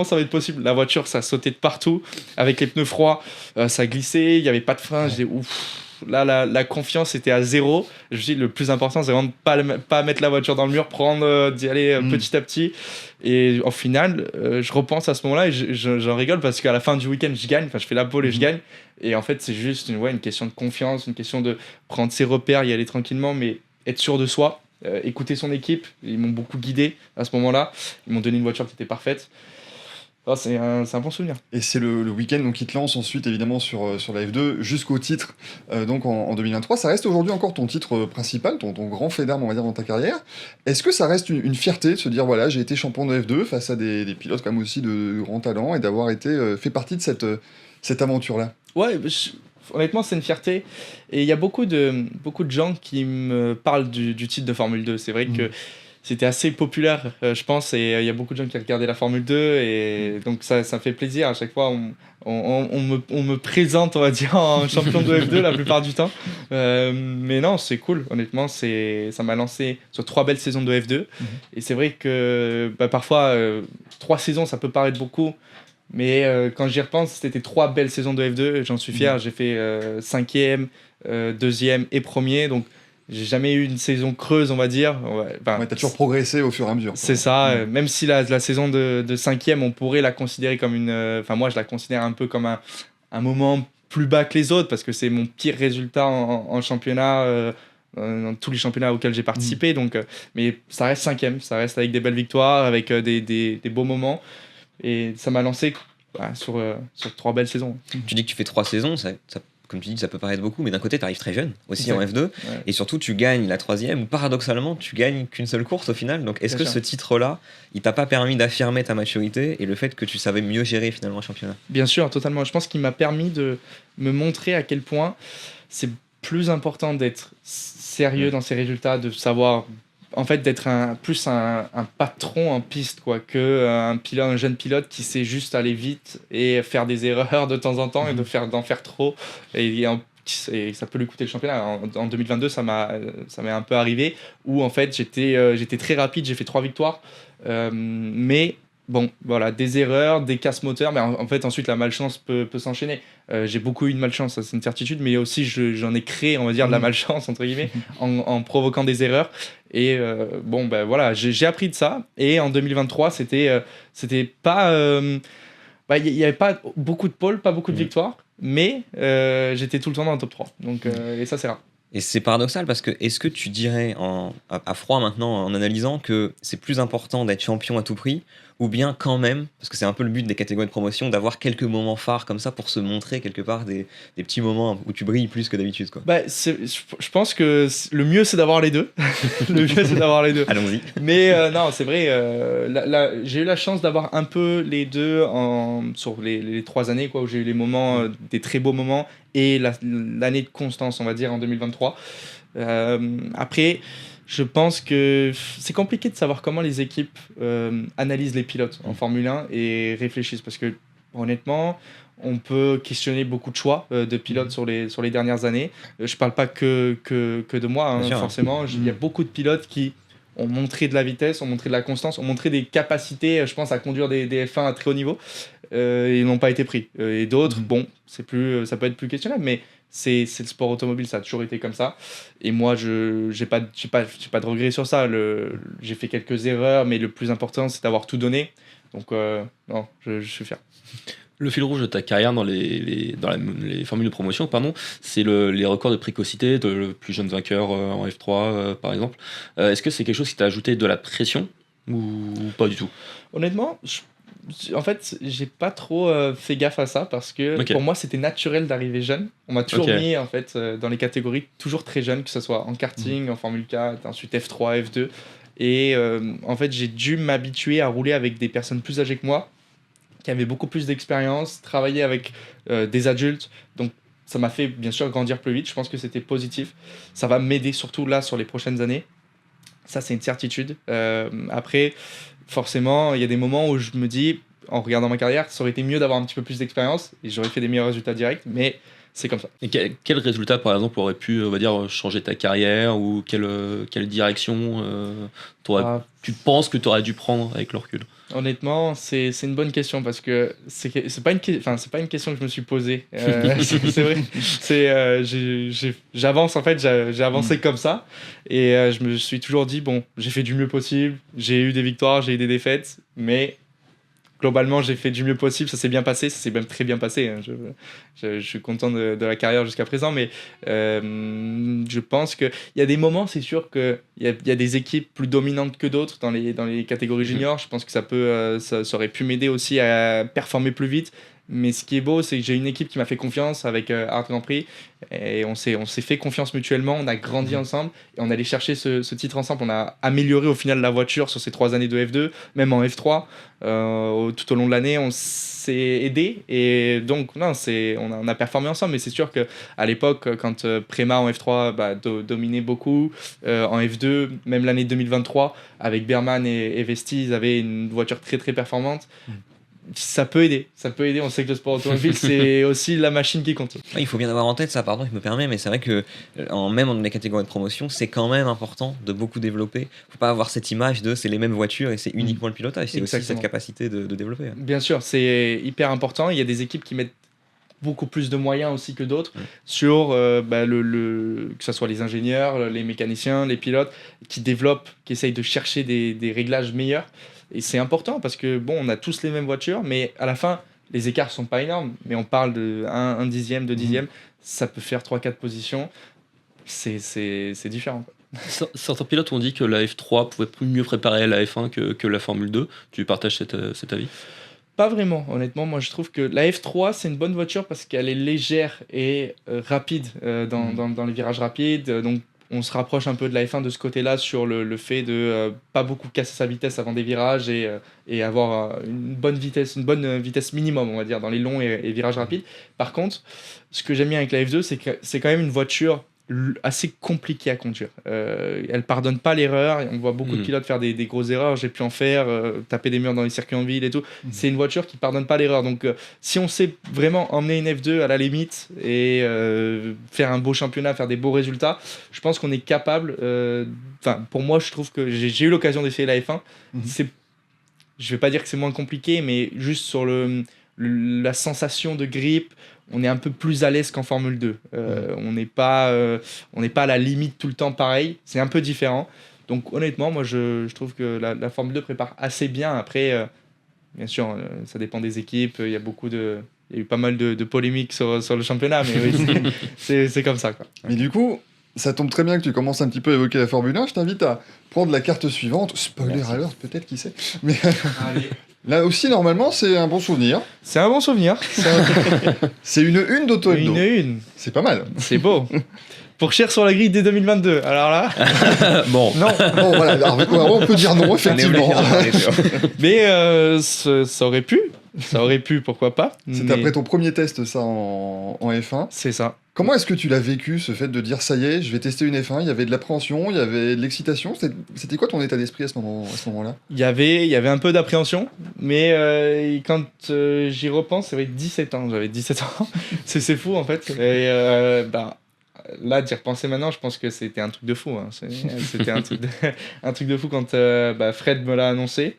ça va être possible ? La voiture, ça sautait de partout. Avec les pneus froids, ça glissait. Il n'y avait pas de frein. Je dis, ouf. là, la confiance était à zéro. Je me dis, le plus important, c'est vraiment de pas mettre la voiture dans le mur, d'y aller petit à petit. Et au final, je repense à ce moment-là et j'en rigole parce qu'à la fin du week-end, je gagne. Enfin, je fais la pole et je gagne. Et en fait, c'est juste une question de confiance, une question de prendre ses repères, y aller tranquillement, mais être sûr de soi. Écouter son équipe, ils m'ont beaucoup guidé à ce moment-là, ils m'ont donné une voiture qui était parfaite. C'est un bon souvenir. Et c'est le week-end donc, qui te lance ensuite évidemment sur la F2 jusqu'au titre donc en 2023. Ça reste aujourd'hui encore ton titre principal, ton grand fait d'armes on va dire dans ta carrière. Est-ce que ça reste une fierté de se dire voilà j'ai été champion de F2 face à des pilotes quand même aussi de grand talent et d'avoir été fait partie de cette aventure-là? Ouais, honnêtement, c'est une fierté. Et il y a beaucoup de gens qui me parlent du titre de Formule 2. C'est vrai que c'était assez populaire, je pense, et il y a beaucoup de gens qui regardaient la Formule 2. Et donc, ça fait plaisir. À chaque fois, on me présente, on va dire, en champion de F2 la plupart du temps. Mais non, c'est cool. Honnêtement, ça m'a lancé sur 3 belles saisons de F2. Et c'est vrai que parfois, 3 saisons, ça peut paraître beaucoup. Mais quand j'y repense, c'était 3 belles saisons de F2, j'en suis fier. J'ai fait 5e, 2e et 1er, donc j'ai jamais eu une saison creuse, on va dire. T'as toujours progressé au fur et à mesure. C'est ça, même si la saison de 5e, on pourrait la considérer comme moi, je la considère un peu comme un moment plus bas que les autres, parce que c'est mon pire résultat en championnat, dans tous les championnats auxquels j'ai participé. Donc, mais ça reste 5e, ça reste avec des belles victoires, avec des beaux moments. Et ça m'a lancé sur 3 belles saisons. Tu dis que tu fais 3 saisons, comme tu dis, ça peut paraître beaucoup, mais d'un côté, tu arrives très jeune, aussi en F2, et surtout, tu gagnes la 3e, ou paradoxalement, tu gagnes qu'une seule course au final. Donc, est-ce que ce titre-là, il t'a pas permis d'affirmer ta maturité et le fait que tu savais mieux gérer finalement le championnat? Bien sûr, totalement. Je pense qu'il m'a permis de me montrer à quel point c'est plus important d'être sérieux dans ses résultats, de savoir... En fait, d'être plus un patron en piste que un jeune pilote qui sait juste aller vite et faire des erreurs de temps en temps et d'en faire trop. Et ça peut lui coûter le championnat. En 2022, ça m'est un peu arrivé où en fait j'étais très rapide, j'ai fait 3 victoires. Mais bon, voilà, des erreurs, des casse-moteurs, mais en fait ensuite la malchance peut s'enchaîner. J'ai beaucoup eu de malchance, ça, c'est une certitude, mais aussi j'en ai créé, on va dire, de la malchance entre guillemets en provoquant des erreurs. Et voilà, j'ai appris de ça. Et en 2023, c'était pas, il y avait pas beaucoup de pôles, pas beaucoup de victoires, mais j'étais tout le temps dans le top 3. Donc et ça c'est rare. Et c'est paradoxal parce que est-ce que tu dirais à froid maintenant en analysant que c'est plus important d'être champion à tout prix ou bien quand même, parce que c'est un peu le but des catégories de promotion, d'avoir quelques moments phares comme ça pour se montrer quelque part des petits moments où tu brilles plus que d'habitude quoi. Je pense que le mieux c'est d'avoir les deux. Le mieux c'est d'avoir les deux. Allons-y. Mais non, c'est vrai, j'ai eu la chance d'avoir un peu les deux sur les 3 années où j'ai eu les moments, des très beaux moments et l'année de constance, on va dire, en 2023. Après, je pense que c'est compliqué de savoir comment les équipes analysent les pilotes en Formule 1 et réfléchissent. Parce que, honnêtement, on peut questionner beaucoup de choix de pilotes sur les dernières années. Je ne parle pas que de moi, forcément. Il y a beaucoup de pilotes qui ont montré de la vitesse, ont montré de la constance, ont montré des capacités, je pense, à conduire des F1 à très haut niveau. Et n'ont pas été pris. Et d'autres, ça peut être plus questionnable, mais c'est le sport automobile, ça a toujours été comme ça. Et moi, j'ai pas de regrets sur ça. J'ai fait quelques erreurs, mais le plus important, c'est d'avoir tout donné. Donc, non, je suis fier. Le fil rouge de ta carrière dans les formules de promotion, c'est les records de précocité, de le plus jeune vainqueur en F3, par exemple. Est-ce que c'est quelque chose qui t'a ajouté de la pression ou pas du tout? Honnêtement, en fait, j'ai pas trop fait gaffe à ça parce que pour moi, c'était naturel d'arriver jeune. On m'a toujours mis en fait, dans les catégories toujours très jeune, que ce soit en karting, en Formule 4, ensuite F3, F2. Et en fait, j'ai dû m'habituer à rouler avec des personnes plus âgées que moi, qui avaient beaucoup plus d'expérience, travailler avec des adultes. Donc, ça m'a fait bien sûr grandir plus vite. Je pense que c'était positif. Ça va m'aider surtout là sur les prochaines années. Ça, c'est une certitude. Après, forcément, il y a des moments où je me dis, en regardant ma carrière, ça aurait été mieux d'avoir un petit peu plus d'expérience et j'aurais fait des meilleurs résultats directs. Mais c'est comme ça. Et quel résultat, par exemple, aurait pu, on va dire, changer ta carrière ou quelle direction tu penses que tu aurais dû prendre avec le recul? Honnêtement, c'est une bonne question parce que c'est pas c'est pas une question que je me suis posée. C'est vrai. J'avance en fait, j'ai avancé comme ça et je me suis toujours dit bon, j'ai fait du mieux possible, j'ai eu des victoires, j'ai eu des défaites, mais globalement, j'ai fait du mieux possible, ça s'est bien passé, ça s'est même très bien passé. Hein. Je suis content de la carrière jusqu'à présent, mais je pense qu'il y a des moments, c'est sûr qu'il y a des équipes plus dominantes que d'autres dans les catégories juniors. Je pense que ça aurait pu m'aider aussi à performer plus vite. Mais ce qui est beau, c'est que j'ai une équipe qui m'a fait confiance avec Art Grand Prix et on s'est fait confiance mutuellement, on a grandi ensemble et on allait chercher ce titre ensemble. On a amélioré au final la voiture sur ces 3 années de F2, même en F3. Tout au long de l'année, on s'est aidé et donc non, on a performé ensemble. Mais c'est sûr qu'à l'époque, quand Prema en F3 dominait beaucoup, en F2, même l'année 2023, avec Berman et Vesti, ils avaient une voiture très très performante. Ça peut aider, on sait que le sport automobile c'est aussi la machine qui compte. Ouais, il faut bien avoir en tête ça, pardon, je me permets, mais c'est vrai que même dans les catégories de promotion, c'est quand même important de beaucoup développer. Faut pas avoir cette image de c'est les mêmes voitures et c'est uniquement le pilotage, c'est aussi cette capacité de développer. Bien sûr, c'est hyper important, il y a des équipes qui mettent beaucoup plus de moyens aussi que d'autres sur que ce soit les ingénieurs, les mécaniciens, les pilotes qui développent, qui essayent de chercher des réglages meilleurs. Et c'est important parce que bon, on a tous les mêmes voitures, mais à la fin, les écarts sont pas énormes. Mais on parle de 1 dixième, 2 dixièmes, ça peut faire 3-4 positions. C'est différent. Certains pilotes ont dit que la F3 pouvait mieux préparer la F1 que la Formule 2. Tu partages cet avis? Pas vraiment, honnêtement. Moi, je trouve que la F3, c'est une bonne voiture parce qu'elle est légère et rapide dans les virages rapides. Donc, on se rapproche un peu de la F1 de ce côté-là sur le fait de pas beaucoup casser sa vitesse avant des virages et avoir une bonne vitesse minimum, on va dire, dans les longs et virages rapides. Par contre, ce que j'aime bien avec la F2, c'est que c'est quand même une voiture assez compliquée à conduire. Elle pardonne pas l'erreur. On voit beaucoup de pilotes faire des grosses erreurs. J'ai pu en faire, taper des murs dans les circuits en ville et tout. C'est une voiture qui pardonne pas l'erreur. Donc, si on sait vraiment emmener une F2 à la limite et faire un beau championnat, faire des beaux résultats, je pense qu'on est capable. Pour moi, je trouve que j'ai eu l'occasion d'essayer la F1. Je vais pas dire que c'est moins compliqué, mais juste sur la sensation de grip, on est un peu plus à l'aise qu'en Formule 2. On n'est pas à la limite tout le temps pareil. C'est un peu différent. Donc honnêtement, moi je trouve que la Formule 2 prépare assez bien. Après, bien sûr, ça dépend des équipes. Il y a eu pas mal de polémiques sur le championnat, mais oui, c'est comme ça, quoi. Mais du coup, ça tombe très bien que tu commences un petit peu à évoquer la Formule 1. Je t'invite à prendre la carte suivante. Spoiler alert, peut-être, qui sait. Mais Allez. Là aussi, normalement, c'est un bon souvenir. C'est un bon souvenir. C'est une d'auto-hebdo. Une. C'est pas mal. C'est beau. Pour Cher sur la grille dès 2022. Alors là... Bon. Non, bon, voilà. Alors, on peut dire non, effectivement. Mais ça aurait pu. Ça aurait pu, pourquoi pas. C'est après ton premier test, ça, en F1. C'est ça. Comment est-ce que tu l'as vécu, ce fait de dire ça y est, je vais tester une F1? Il y avait de l'appréhension, il y avait de l'excitation. C'était quoi ton état d'esprit à ce moment-là? Il y avait un peu d'appréhension, mais quand j'y repense, ça avait 17 ans. J'avais 17 ans. c'est fou en fait. Et là, d'y repenser maintenant, je pense que c'était un truc de fou. Hein. C'était un truc de fou quand Fred me l'a annoncé.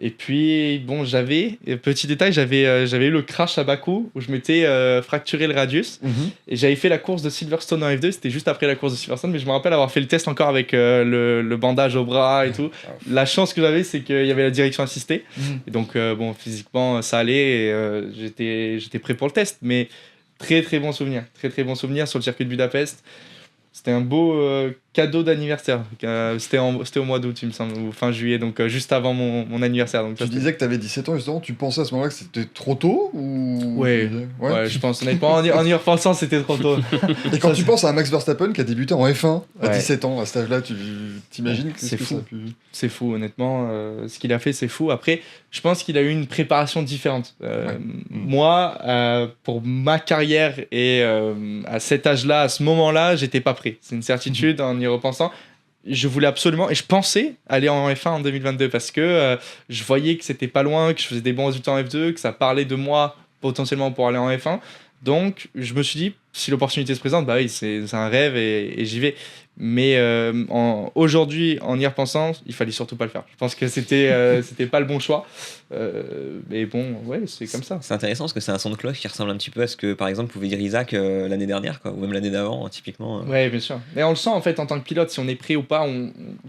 Et puis, bon, petit détail, j'avais eu le crash à Bakou où je m'étais fracturé le radius. Et j'avais fait la course de Silverstone en F2, c'était juste après la course de Silverstone, mais je me rappelle avoir fait le test encore avec le bandage au bras et tout. La chance que j'avais, c'est qu'il y avait la direction assistée. Et donc, physiquement, ça allait et j'étais prêt pour le test. Mais très, très bon souvenir. Très, très bon souvenir sur le circuit de Budapest. C'était un beau cadeau d'anniversaire. C'était au mois d'août, il me semble, ou fin juillet, donc juste avant mon anniversaire. Donc, tu disais que tu avais 17 ans, justement. Tu pensais à ce moment-là que c'était trop tôt ou... Ouais, je pense honnêtement, en y repensant, c'était trop tôt. Et quand tu penses à un Max Verstappen qui a débuté en F1 à 17 ans, à cet âge-là, tu t'imagines que c'est fou. Ça a pu... C'est fou, honnêtement. Ce qu'il a fait, c'est fou. Après, je pense qu'il a eu une préparation différente. Moi, pour ma carrière et à cet âge-là, à ce moment-là, j'étais pas prêt. C'est une certitude en y repensant. Je voulais absolument, et je pensais aller en F1 en 2022 parce que je voyais que c'était pas loin, que je faisais des bons résultats en F2, que ça parlait de moi potentiellement pour aller en F1. Donc, je me suis dit, si l'opportunité se présente, bah oui, c'est un rêve et j'y vais. Mais aujourd'hui, en y repensant, il fallait surtout pas le faire. Je pense que c'était pas le bon choix. Mais bon, ouais, c'est comme ça. C'est intéressant parce que c'est un son de cloche qui ressemble un petit peu à ce que, par exemple, pouvait dire Isaac l'année dernière, quoi, ou même l'année d'avant, typiquement. Ouais, bien sûr. Mais on le sent en fait en tant que pilote, si on est prêt ou pas.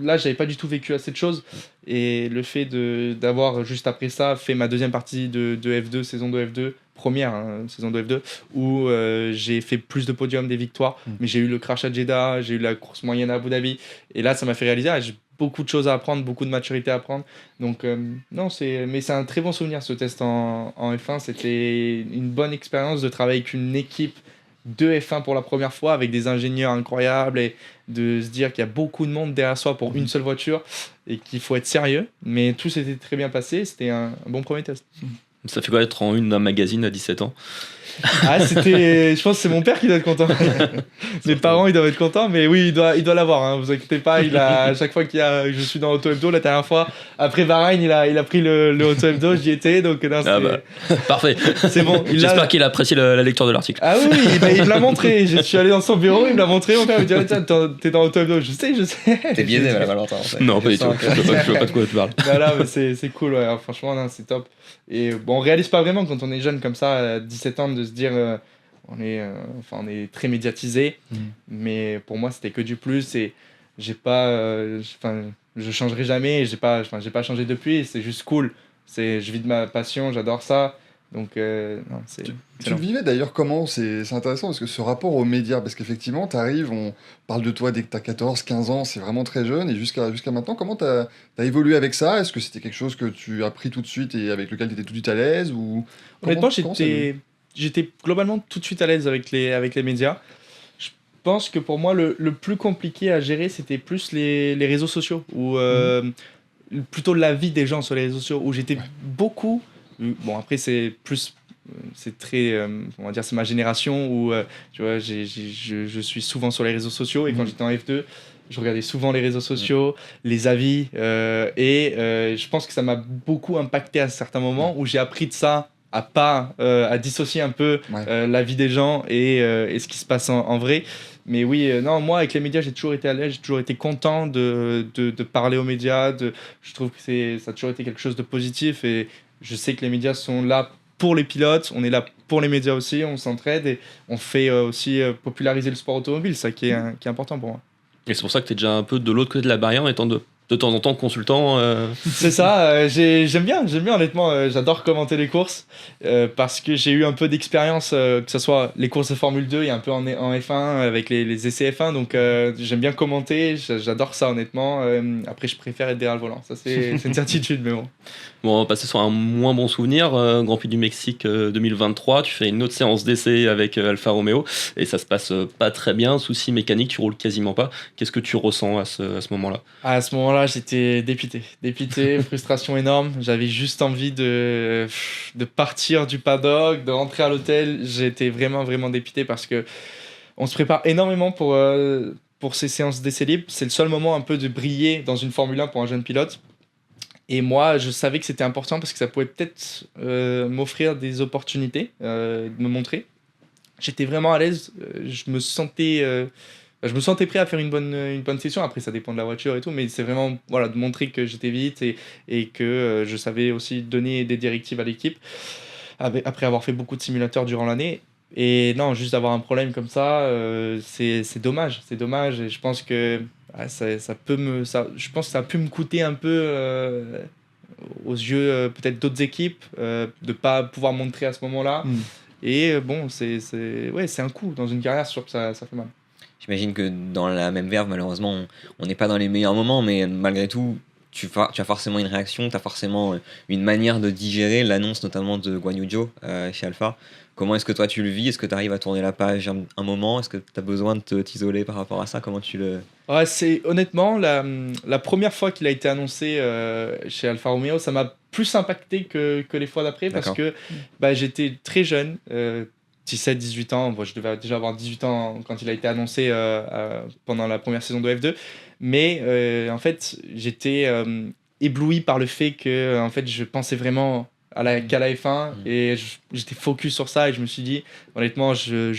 Là, j'avais pas du tout vécu assez de choses. Et le fait d'avoir juste après ça fait ma deuxième partie de F2, saison de F2, première saison de F2, où j'ai fait plus de podiums, des victoires. Mais j'ai eu le crash à Jeddah, j'ai eu la course moyenne à Abu Dhabi. Et là, ça m'a fait réaliser, j'ai beaucoup de choses à apprendre, beaucoup de maturité à apprendre. Donc, non, mais c'est un très bon souvenir ce test en F1. C'était une bonne expérience de travailler avec une équipe de F1 pour la première fois avec des ingénieurs incroyables et de se dire qu'il y a beaucoup de monde derrière soi pour une seule voiture et qu'il faut être sérieux. Mais tout s'était très bien passé, c'était un bon premier test. Ça fait quoi être en une d'un magazine à 17 ans? Je pense que c'est mon père qui doit être content. Mes parents, ils doivent être contents, mais oui, il doit l'avoir, hein, vous inquiétez pas. À chaque fois je suis dans Auto Hebdo, la dernière fois, après Bahreïn, il a pris le Auto Hebdo, j'y étais, donc non, parfait. C'est bon. J'espère qu'il a apprécié la lecture de l'article. Ah oui, il me l'a montré. Je suis allé dans son bureau, il me l'a montré. Mon père me dit tiens, t'es dans Auto Hebdo. Je sais. T'es biaisé, Valentin. En fait. Non, pas du tout. Je vois pas de quoi tu parles. Voilà, mais c'est cool, ouais. Franchement, non, c'est top. Et bon, on réalise pas vraiment quand on est jeune comme ça, à 17 ans, de se dire on est très médiatisé. Mais pour moi, c'était que du plus. Et j'ai pas. Je changerai jamais. Et j'ai pas changé depuis. C'est juste cool. Je vis de ma passion, j'adore ça. Donc, non, tu le vivais d'ailleurs comment? C'est intéressant parce que ce rapport aux médias, parce qu'effectivement, tu arrives, on parle de toi dès que tu as 14, 15 ans, c'est vraiment très jeune, et jusqu'à maintenant, comment tu as évolué avec ça? Est-ce que c'était quelque chose que tu as pris tout de suite et avec lequel tu étais tout de suite à l'aise ou... Honnêtement, j'étais globalement tout de suite à l'aise avec les médias. Je pense que pour moi, le plus compliqué à gérer, c'était plus les réseaux sociaux, ou plutôt la vie des gens sur les réseaux sociaux, où j'étais beaucoup... Bon, après, c'est très, on va dire, c'est ma génération où, tu vois, je suis souvent sur les réseaux sociaux et quand j'étais en F2, je regardais souvent les réseaux sociaux, les avis je pense que ça m'a beaucoup impacté à certains moments où j'ai appris de ça à dissocier un peu la vie des gens et ce qui se passe en vrai. Mais oui, non, moi, avec les médias, j'ai toujours été à l'aise, j'ai toujours été content de parler aux médias. Je trouve que ça a toujours été quelque chose de positif et je sais que les médias sont là pour les pilotes, on est là pour les médias aussi, on s'entraide et on fait aussi populariser le sport automobile, ça qui est important pour moi. Et c'est pour ça que tu es déjà un peu de l'autre côté de la barrière en étant de temps en temps consultant. C'est ça, j'aime bien honnêtement, j'adore commenter les courses parce que j'ai eu un peu d'expérience, que ce soit les courses de Formule 2 et un peu en F1 avec les essais F1, donc j'aime bien commenter, j'adore ça honnêtement. Après, je préfère être derrière le volant, ça c'est une certitude, mais bon. Bon, on va passer sur un moins bon souvenir. Grand Prix du Mexique 2023, tu fais une autre séance d'essai avec Alfa Romeo et ça se passe pas très bien, souci mécanique, tu roules quasiment pas. Qu'est-ce que tu ressens à ce moment-là? À ce moment-là, j'étais dépité, frustration énorme. J'avais juste envie de partir du paddock, de rentrer à l'hôtel. J'étais vraiment, vraiment dépité parce que on se prépare énormément pour ces séances d'essai libre. C'est le seul moment un peu de briller dans une Formule 1 pour un jeune pilote. Et moi, je savais que c'était important parce que ça pouvait peut-être m'offrir des opportunités, de me montrer. J'étais vraiment à l'aise. Je me sentais prêt à faire une bonne session. Après, ça dépend de la voiture et tout, mais c'est vraiment de montrer que j'étais vite et que je savais aussi donner des directives à l'équipe après avoir fait beaucoup de simulateurs durant l'année. Et non, juste d'avoir un problème comme ça, c'est dommage. C'est dommage et je pense que je pense que ça a pu me coûter un peu aux yeux peut-être d'autres équipes de pas pouvoir montrer à ce moment-là. Et bon, c'est un coup dans une carrière, sûr que ça fait mal. J'imagine que dans la même verve, malheureusement, on n'est pas dans les meilleurs moments, mais malgré tout, tu as forcément une réaction, tu as forcément une manière de digérer l'annonce notamment de Guan Yu Zhou chez Alpha. Comment est-ce que toi tu le vis? Est-ce que tu arrives à tourner la page un moment? Est-ce que tu as besoin de t'isoler par rapport à ça? Comment tu le... Ouais, c'est honnêtement la première fois qu'il a été annoncé chez Alfa Romeo, ça m'a plus impacté que les fois d'après parce que j'étais très jeune, 17-18 ans. Bon, je devais déjà avoir 18 ans quand il a été annoncé pendant la première saison de F2. Mais en fait, j'étais ébloui par le fait que en fait, je pensais vraiment qu'à la F1 et j'étais focus sur ça et je me suis dit honnêtement je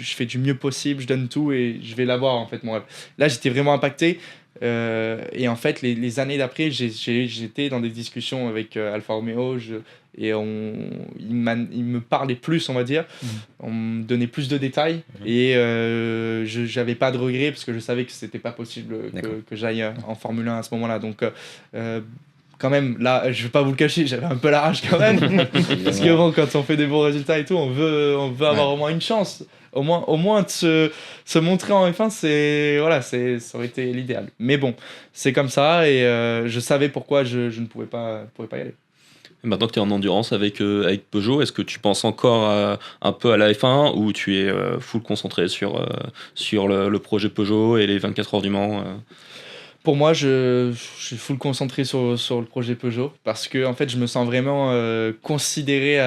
fais du mieux possible, je donne tout et je vais l'avoir en fait mon rêve. Là j'étais vraiment impacté et en fait les années d'après j'étais dans des discussions avec Alfa Romeo et il me parlait plus on va dire, on me donnait plus de détails et j'avais pas de regrets parce que je savais que c'était pas possible que j'aille en Formule 1 à ce moment-là donc quand même, là, je vais pas vous le cacher, j'avais un peu la rage quand même. Parce que bon, quand on fait des bons résultats et tout, on veut avoir au moins une chance. Au moins de se montrer en F1, ça aurait été l'idéal. Mais bon, c'est comme ça et je savais pourquoi je ne pouvais pas y aller. Maintenant que tu es en endurance avec Peugeot, est-ce que tu penses encore un peu à la F1 ou tu es full concentré sur le projet Peugeot et les 24 heures du Mans Pour moi, je suis full concentré sur le projet Peugeot parce que en fait, je me sens vraiment considéré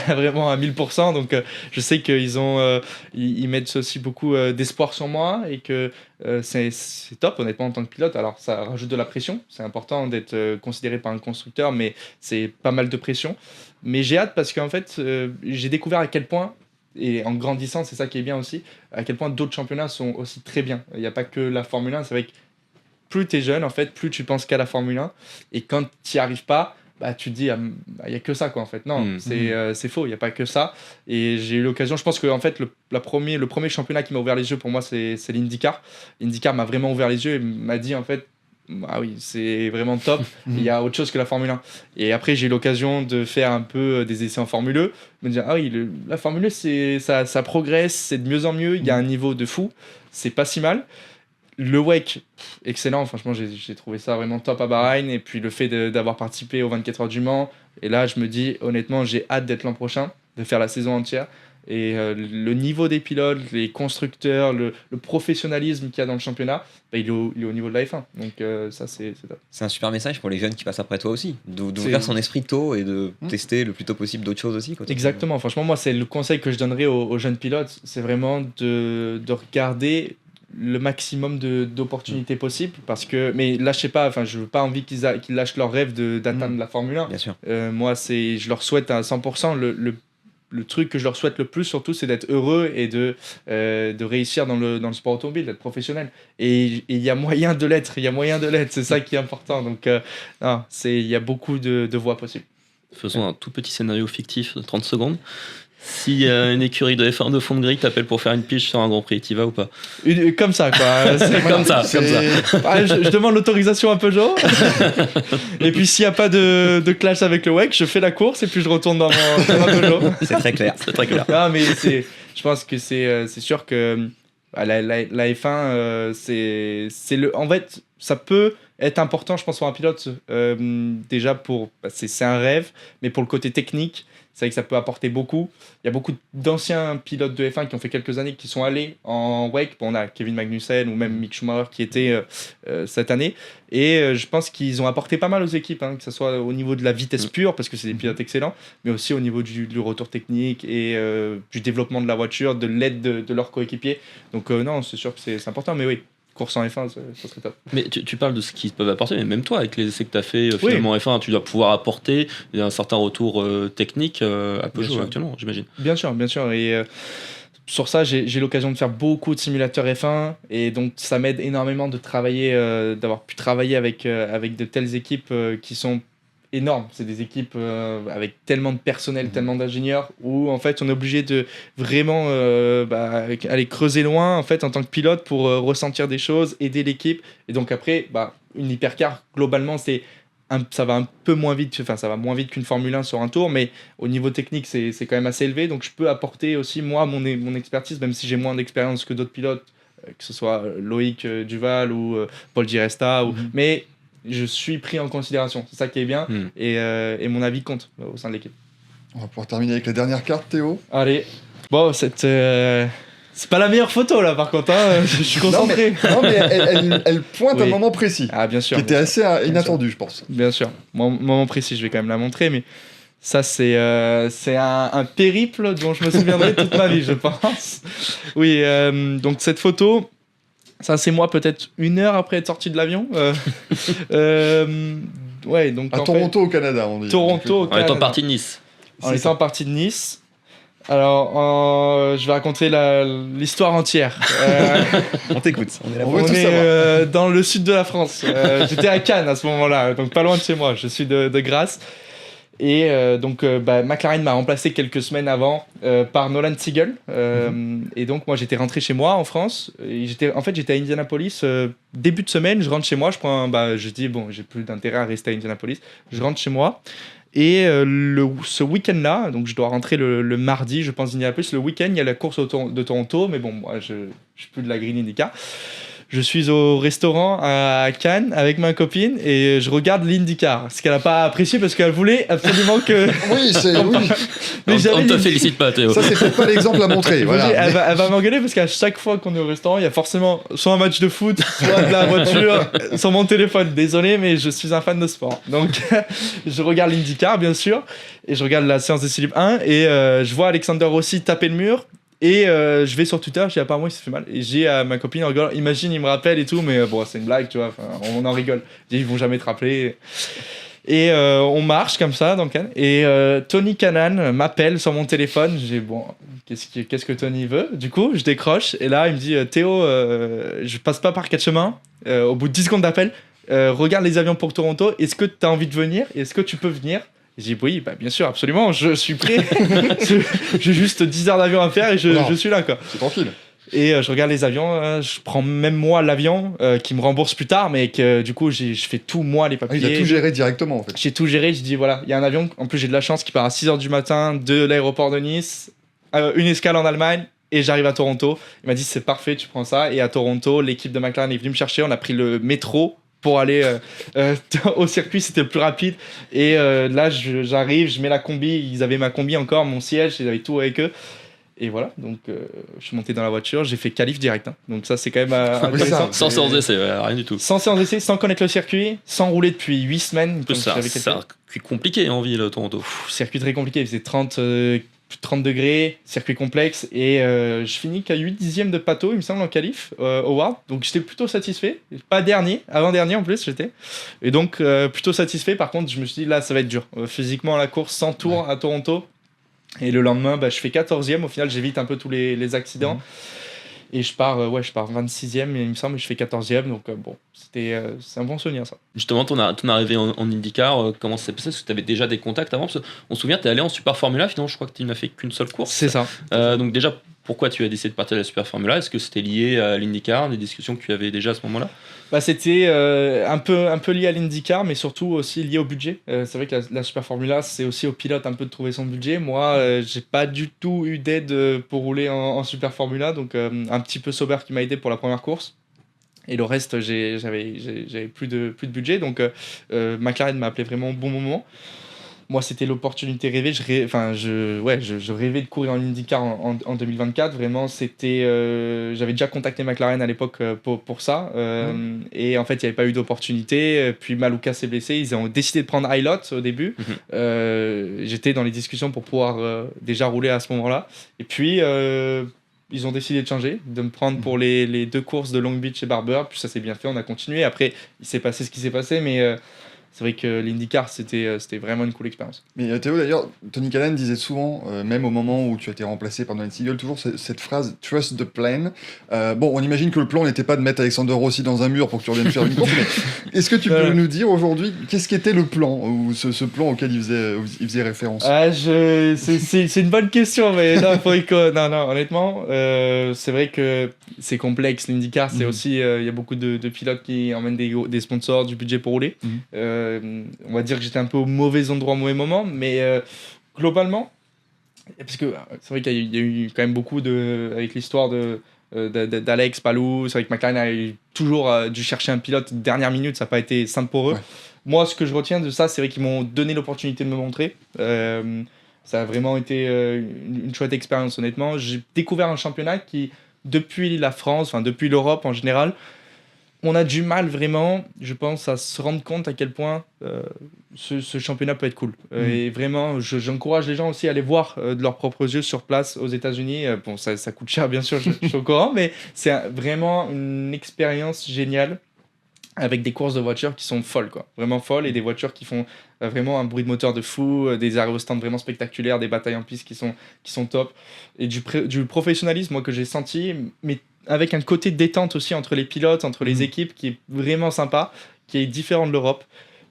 vraiment à 1000%. Donc, je sais qu'ils ils mettent aussi beaucoup d'espoir sur moi et que c'est top, honnêtement, en tant que pilote. Alors, ça rajoute de la pression. C'est important d'être considéré par un constructeur, mais c'est pas mal de pression. Mais j'ai hâte parce qu'en fait, j'ai découvert à quel point, et en grandissant, c'est ça qui est bien aussi, à quel point d'autres championnats sont aussi très bien. Il n'y a pas que la Formule 1, c'est vrai que plus tu es jeune, en fait, plus tu penses qu'à la Formule 1. Et quand tu n'y arrives pas, bah, tu te dis, il n'y a que ça, quoi, en fait. Non, c'est faux, il n'y a pas que ça. Et j'ai eu l'occasion, je pense que en fait, le premier championnat qui m'a ouvert les yeux, pour moi, c'est l'IndyCar. L'IndyCar m'a vraiment ouvert les yeux et m'a dit, en fait, ah oui, c'est vraiment top, il y a autre chose que la Formule 1. Et après, j'ai eu l'occasion de faire un peu des essais en Formule E, me dire, ah oui, la Formule E, ça progresse, c'est de mieux en mieux, il y a un niveau de fou, c'est pas si mal. Le WEC, excellent, franchement j'ai trouvé ça vraiment top à Bahreïn et puis le fait d'avoir participé aux 24 heures du Mans et là je me dis honnêtement j'ai hâte d'être l'an prochain, de faire la saison entière et le niveau des pilotes, les constructeurs, le professionnalisme qu'il y a dans le championnat, bah, il est au niveau de la F1 donc ça c'est top. C'est un super message pour les jeunes qui passent après toi aussi, d'ouvrir son esprit tôt et de tester le plus tôt possible d'autres choses aussi. Exactement, franchement moi c'est le conseil que je donnerais aux jeunes pilotes, c'est vraiment de regarder le maximum d'opportunités possibles parce que mais lâchez pas, enfin je veux pas envie qu'ils lâchent leur rêve d'atteindre la Formule 1. Bien sûr. Moi je leur souhaite à 100% le truc que je leur souhaite le plus surtout c'est d'être heureux et de réussir dans le sport automobile, d'être professionnel et il y a moyen de l'être, c'est ça qui est important donc il y a beaucoup de voies possibles. Faisons un tout petit scénario fictif de 30 secondes. Si une écurie de F1 de fond de grille t'appelle pour faire une pitch sur un Grand Prix, t'y vas ou pas? Comme ça, quoi. Comme ça. Je demande l'autorisation à Peugeot. Et puis, s'il n'y a pas de clash avec le WEC, je fais la course et puis je retourne dans ma Peugeot. C'est très clair. Non, mais je pense que c'est sûr que la F1, en fait, ça peut être important, je pense, pour un pilote. Déjà, c'est un rêve, mais pour le côté technique, c'est vrai que ça peut apporter beaucoup. Il y a beaucoup d'anciens pilotes de F1 qui ont fait quelques années qui sont allés en WEC. Bon, on a Kevin Magnussen ou même Mick Schumacher qui était cette année. Et je pense qu'ils ont apporté pas mal aux équipes, que ce soit au niveau de la vitesse pure, parce que c'est des pilotes excellents, mais aussi au niveau du retour technique et du développement de la voiture, de l'aide de leurs coéquipiers. Donc non, c'est sûr que c'est important, mais oui. Course en F1, ça serait top. Mais tu parles de ce qu'ils peuvent apporter, mais même toi, avec les essais que tu as fait finalement F1, tu dois pouvoir apporter un certain retour technique à Peugeot actuellement, j'imagine. Bien sûr. Et sur ça, j'ai l'occasion de faire beaucoup de simulateurs F1, et donc ça m'aide énormément de travailler, d'avoir pu travailler avec de telles équipes qui sont énorme, c'est des équipes avec tellement de personnel, tellement d'ingénieurs où en fait on est obligé de vraiment aller creuser loin en fait en tant que pilote pour ressentir des choses, aider l'équipe et donc après une hypercar globalement ça va un peu moins vite, enfin ça va moins vite qu'une Formule 1 sur un tour mais au niveau technique c'est quand même assez élevé donc je peux apporter aussi moi mon expertise même si j'ai moins d'expérience que d'autres pilotes que ce soit Loïc Duval ou Paul Di Resta mais je suis pris en considération, c'est ça qui est bien et mon avis compte au sein de l'équipe. On va pouvoir terminer avec la dernière carte, Théo. Allez, bon, c'est pas la meilleure photo là par contre, je suis concentré. Non mais elle pointe un moment précis, bien sûr, qui était assez inattendu je pense. Bien sûr, moment précis, je vais quand même la montrer, mais ça c'est un périple dont je me souviendrai toute ma vie je pense. Oui, donc cette photo... Ça, c'est moi peut-être 1 heure après être sorti de l'avion. ouais, donc À en Toronto, au Canada, on dit. fait, Toronto, au En étant Canada. parti de Nice. En étant parti de Nice. Alors, je vais raconter l'histoire entière. On t'écoute. On est là On pour veut On tout est savoir. dans le sud de la France. J'étais à Cannes à ce moment-là, donc pas loin de chez moi. Je suis de Grasse. Et donc, McLaren m'a remplacé quelques semaines avant par Nolan Siegel. Et donc, moi, j'étais rentré chez moi en France. Et j'étais à Indianapolis. Début de semaine, je rentre chez moi. Je dis, bon, j'ai plus d'intérêt à rester à Indianapolis. Je rentre chez moi. Et ce week-end-là, donc je dois rentrer le mardi, je pense, d'Indianapolis. Le week-end, il y a la course de Toronto. Mais bon, moi, je suis plus de la Green IndyCar. Je suis au restaurant à Cannes avec ma copine et je regarde l'IndyCar. Ce qu'elle n'a pas apprécié parce qu'elle voulait absolument que. Oui, oui. Mais j'avais On te l'Indy- félicite pas, Théo. Ça, c'est peut-être pas l'exemple à montrer. Voilà. Elle va m'engueuler parce qu'à chaque fois qu'on est au restaurant, il y a forcément soit un match de foot, soit de la voiture sur mon téléphone. Désolé, mais je suis un fan de sport. Donc, je regarde l'IndyCar, bien sûr, et je regarde la séance de Philippe 1 et je vois Alexander Rossi taper le mur. Et je vais sur Twitter, je dis apparemment il s'est fait mal. Et j'ai à ma copine, on rigole, imagine, il me rappelle et tout, mais bon, c'est une blague, tu vois, on en rigole. Je dis, ils vont jamais te rappeler. Et on marche comme ça dans Cannes. Et Tony Kanaan m'appelle sur mon téléphone. J'ai bon, qu'est-ce que Tony veut? Du coup, je décroche. Et là, il me dit Théo, je passe pas par quatre chemins. Au bout de 10 secondes d'appel, regarde les avions pour Toronto. Est-ce que tu as envie de venir? Est-ce que tu peux venir? J'ai dit oui, bah, bien sûr, absolument, je suis prêt. J'ai juste 10 heures d'avion à faire et je suis là, quoi. C'est tranquille. Et je regarde les avions, je prends même moi l'avion qui me rembourse plus tard, mais que du coup, je fais tout moi, les Ah, papiers. il a tout géré directement, en fait. J'ai tout géré, je dis voilà, il y a un avion, en plus j'ai de la chance qui part à 6h du matin de l'aéroport de Nice, une escale en Allemagne. Et j'arrive à Toronto. Il m'a dit c'est parfait, tu prends ça. Et à Toronto, l'équipe de McLaren est venue me chercher. On a pris le métro pour aller au circuit, c'était le plus rapide. Et là, j'arrive, je mets la combi. Ils avaient ma combi encore, mon siège, ils avaient tout avec eux. Et voilà, donc je suis monté dans la voiture, j'ai fait qualif direct. Hein. Donc ça, c'est quand même intéressant. Sans séance d'essai, rien du tout. Sans séance d'essai, sans connaître le circuit, sans rouler depuis 8 semaines. En plus, c'est un circuit compliqué en ville, Toronto. Circuit très compliqué, il faisait 30 degrés, circuit complexe, et je finis qu'à 8 dixièmes de Pato, il me semble, en qualif, au World. Donc j'étais plutôt satisfait. Pas dernier, avant-dernier en plus, j'étais. Et donc plutôt satisfait. Par contre, je me suis dit, là, ça va être dur. Physiquement, la course, 100 tours à Toronto. Et le lendemain, je fais 14e. Au final, j'évite un peu tous les accidents. Et je pars 26e, il me semble, et je fais 14e. Donc bon, c'est un bon souvenir, ça. Justement, ton arrivée en IndyCar, comment ça s'est passé? Parce que tu avais déjà des contacts avant. Parce on se souvient, tu es allé en Super Formula. Finalement, je crois que tu n'as fait qu'une seule course. C'est ça. Donc déjà, pourquoi tu as décidé de partir de la Super Formula? Est-ce que c'était lié à l'IndyCar, des discussions que tu avais déjà à ce moment-là? C'était un peu lié à l'IndyCar, mais surtout aussi lié au budget. C'est vrai que la Super Formula, c'est aussi au pilote un peu de trouver son budget. Moi, j'ai pas du tout eu d'aide pour rouler en Super Formula, donc un petit peu Sauber qui m'a aidé pour la première course. Et le reste, j'avais plus de budget, donc McLaren m'a appelé vraiment au bon moment. Moi, c'était l'opportunité rêvée. Je rêvais de courir en IndyCar en 2024. Vraiment, j'avais déjà contacté McLaren à l'époque pour ça. Et en fait, il n'y avait pas eu d'opportunité. Puis Maluka s'est blessé. Ils ont décidé de prendre Ilott au début. J'étais dans les discussions pour pouvoir déjà rouler à ce moment-là. Et puis, ils ont décidé de changer, de me prendre pour les 2 courses de Long Beach et Barber. Puis ça s'est bien fait, on a continué. Après, il s'est passé ce qui s'est passé, mais c'est vrai que l'IndyCar, c'était vraiment une cool expérience. Mais Théo, d'ailleurs, Tony Kanaan disait souvent, même au moment où tu as été remplacé par Nolan Siegel, toujours cette phrase « trust the plan ». Bon, on imagine que le plan n'était pas de mettre Alexander Rossi dans un mur pour que tu reviennes faire une course, mais est-ce que tu peux nous dire aujourd'hui, qu'est-ce qu'était le plan, ou ce plan auquel il faisait référence? C'est une bonne question, mais non, honnêtement, c'est vrai que c'est complexe. L'IndyCar, c'est aussi, il y a beaucoup de pilotes qui emmènent des sponsors, du budget pour rouler. On va dire que j'étais un peu au mauvais endroit au mauvais moment, mais globalement, parce que c'est vrai qu'il y a eu quand même beaucoup avec l'histoire d'Alex Palou. C'est vrai que McLaren a toujours dû chercher un pilote dernière minute, ça n'a pas été simple pour eux. Ouais. Moi, ce que je retiens de ça, c'est vrai qu'ils m'ont donné l'opportunité de me montrer. Ça a vraiment été une chouette expérience, honnêtement. J'ai découvert un championnat qui, depuis la France, depuis l'Europe en général, on a du mal vraiment, je pense, à se rendre compte à quel point ce championnat peut être cool. Et vraiment, j'encourage les gens aussi à aller voir de leurs propres yeux sur place aux États-Unis. Bon, ça coûte cher, bien sûr, je suis au courant, mais c'est vraiment une expérience géniale. avec des courses de voitures qui sont folles, quoi. Vraiment folles, et des voitures qui font vraiment un bruit de moteur de fou, des arrêts au stand vraiment spectaculaires, des batailles en piste qui sont top, et du professionnalisme, moi, que j'ai senti, mais avec un côté de détente aussi entre les pilotes, entre les équipes, qui est vraiment sympa, qui est différent de l'Europe.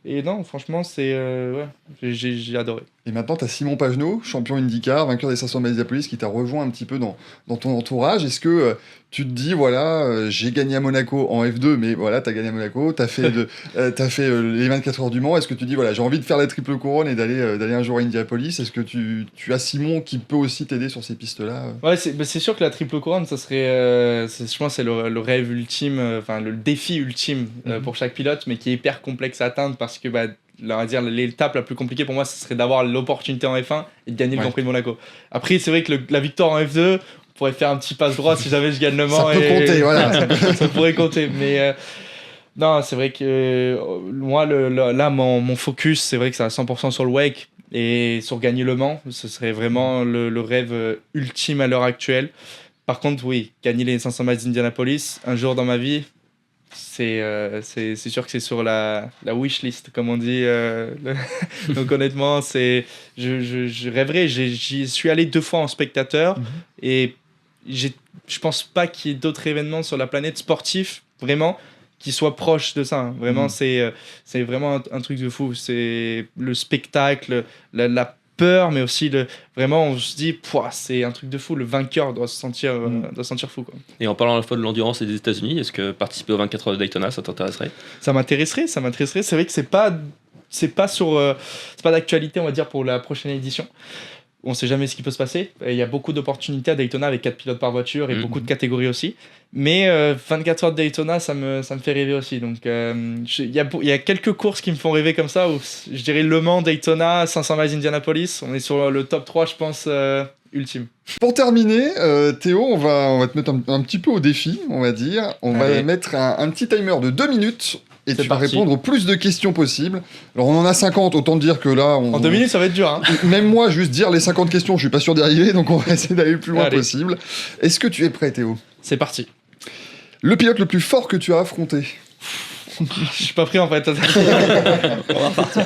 Et non, franchement, ouais, j'ai adoré. Et maintenant, tu as Simon Pagenaud, champion IndyCar, vainqueur des 500 miles d'Indianapolis, qui t'a rejoint un petit peu dans ton entourage. Est-ce que tu te dis, voilà, j'ai gagné à Monaco en F2, mais voilà, tu as gagné à Monaco, tu as fait, les 24 heures du Mans. Est-ce que tu dis, voilà, j'ai envie de faire la triple couronne et d'aller un jour à Indianapolis? Est-ce que tu as Simon qui peut aussi t'aider sur ces pistes-là? Ouais, c'est sûr que la triple couronne, ça serait, je pense, c'est le rêve ultime, enfin le défi ultime pour chaque pilote, mais qui est hyper complexe à atteindre parce que, on va dire, l'étape la plus compliquée pour moi, ce serait d'avoir l'opportunité en F1 et de gagner le Grand Prix de Monaco. Après, c'est vrai que la victoire en F2, on pourrait faire un petit passe droit si jamais je gagne le Mans. Ça peut compter, voilà. Ça pourrait compter, mais non, c'est vrai que moi, là, mon focus, c'est vrai que c'est à 100% sur le WEC et sur gagner le Mans. Ce serait vraiment le rêve ultime à l'heure actuelle. Par contre, oui, gagner les 500 miles d'Indianapolis, un jour dans ma vie, c'est sûr que c'est sur la wish list, comme on dit. Donc honnêtement, je rêverais. J'y suis allé 2 fois en spectateur et je pense pas qu'il y ait d'autres événements sur la planète sportif, vraiment, qui soient proches de ça. Hein. Vraiment, c'est vraiment un truc de fou. C'est le spectacle, la peur, mais aussi vraiment, on se dit, c'est un truc de fou. Le vainqueur doit se sentir fou, quoi. Et en parlant à la fois de l'endurance et des États-Unis, est-ce que participer aux 24 heures de Daytona, ça t'intéresserait? Ça m'intéresserait. C'est vrai que c'est pas d'actualité, on va dire, pour la prochaine édition. On sait jamais ce qui peut se passer. Il y a beaucoup d'opportunités à Daytona avec 4 pilotes par voiture et beaucoup de catégories aussi. Mais 24 heures de Daytona, ça me fait rêver aussi. Donc il y a quelques courses qui me font rêver comme ça. Où, je dirais Le Mans, Daytona, 500 miles Indianapolis. On est sur le top 3, je pense, ultime. Pour terminer, Théo, on va te mettre un petit peu au défi, on va dire. On va mettre un petit timer de 2 minutes. Et tu vas répondre au plus de questions possibles. Alors, on en a 50, autant te dire que là... En 2 minutes, ça va être dur. Hein. Même moi, juste dire les 50 questions, je suis pas sûr d'y arriver, donc on va essayer d'aller le plus loin possible. Est-ce que tu es prêt, Théo? C'est parti. Le pilote le plus fort que tu as affronté? Je suis pas prêt, en fait. On va repartir.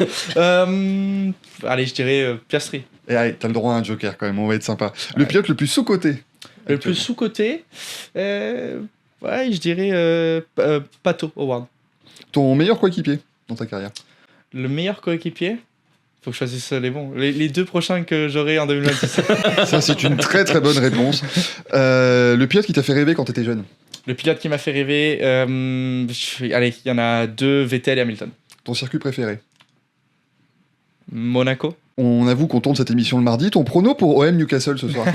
Allez, je dirais Piastri. Et allez, t'as le droit à un joker quand même, on va être sympa. Le pilote le plus sous-coté? Le plus sous-coté, je dirais Pato Howard. Ton meilleur coéquipier dans ta carrière? Le meilleur coéquipier? Faut que je choisisse les bons. Les 2 prochains que j'aurai en 2026. Ça, c'est une très très bonne réponse. Le pilote qui t'a fait rêver quand t'étais jeune? Le pilote qui m'a fait rêver, allez, il y en a 2, Vettel et Hamilton. Ton circuit préféré? Monaco. On avoue qu'on tourne cette émission le mardi. Ton prono pour OM Newcastle ce soir?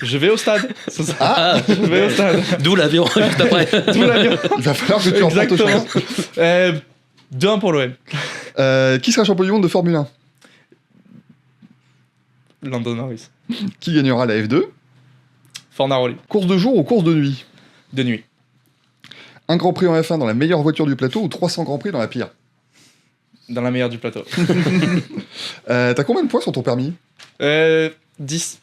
Je vais au stade. Je vais au stade. D'où l'avion juste après. D'où l'avion. Il va falloir que tu en portes chance. 2-1 pour l'OM. Qui sera champion du monde de Formule 1? Lando Norris. Qui gagnera la F2? Fornaroli. Course de jour ou course de nuit? De nuit. Un Grand Prix en F1 dans la meilleure voiture du plateau ou 300 Grands Prix dans la pire? Dans la meilleure du plateau. T'as combien de points sur ton permis? 10.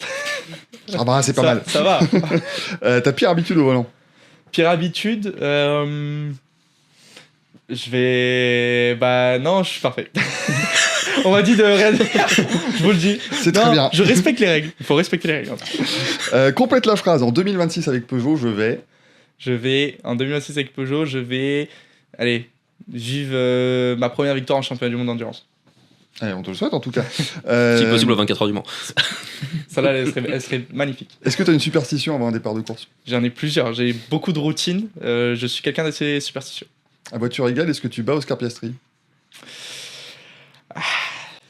Ah bah c'est pas mal. Ça va. Ta pire habitude au volant? Pire habitude, je vais... non, je suis parfait. On m'a dit de rien dire. Je vous le dis. C'est très bien. Je respecte les règles. Il faut respecter les règles. Complète la phrase. En 2026 avec Peugeot, en 2026 avec Peugeot, allez, vivre ma première victoire en championnat du monde d'endurance. Allez, on te le souhaite en tout cas. Si possible aux 24 heures du Mans. Celle-là, elle serait magnifique. Est-ce que tu as une superstition avant un départ de course? J'en ai plusieurs. J'ai beaucoup de routines. Je suis quelqu'un d'assez superstitieux. À voiture égale, est-ce que tu bats Oscar Piastri?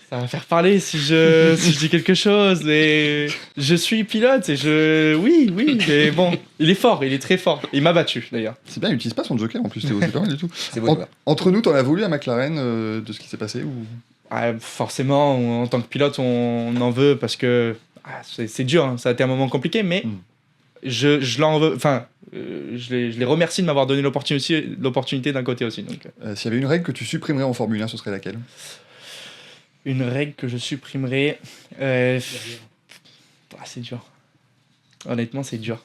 Ça va faire parler si je dis quelque chose, mais je suis pilote et oui, mais bon, il est fort, il est très fort. Il m'a battu d'ailleurs. C'est bien, il n'utilise pas son joker en plus, Théo, c'est pas mal du tout. C'est beau, Entre nous, t'en as voulu à McLaren de ce qui s'est passé ou... Forcément, en tant que pilote, on en veut parce que c'est dur, hein, ça a été un moment compliqué, mais je l'en veux. Enfin, je les remercie de m'avoir donné l'opportunité d'un côté aussi. Donc. S'il y avait une règle que tu supprimerais en Formule 1, ce serait laquelle? Une règle que je supprimerais. C'est dur. Honnêtement, c'est dur.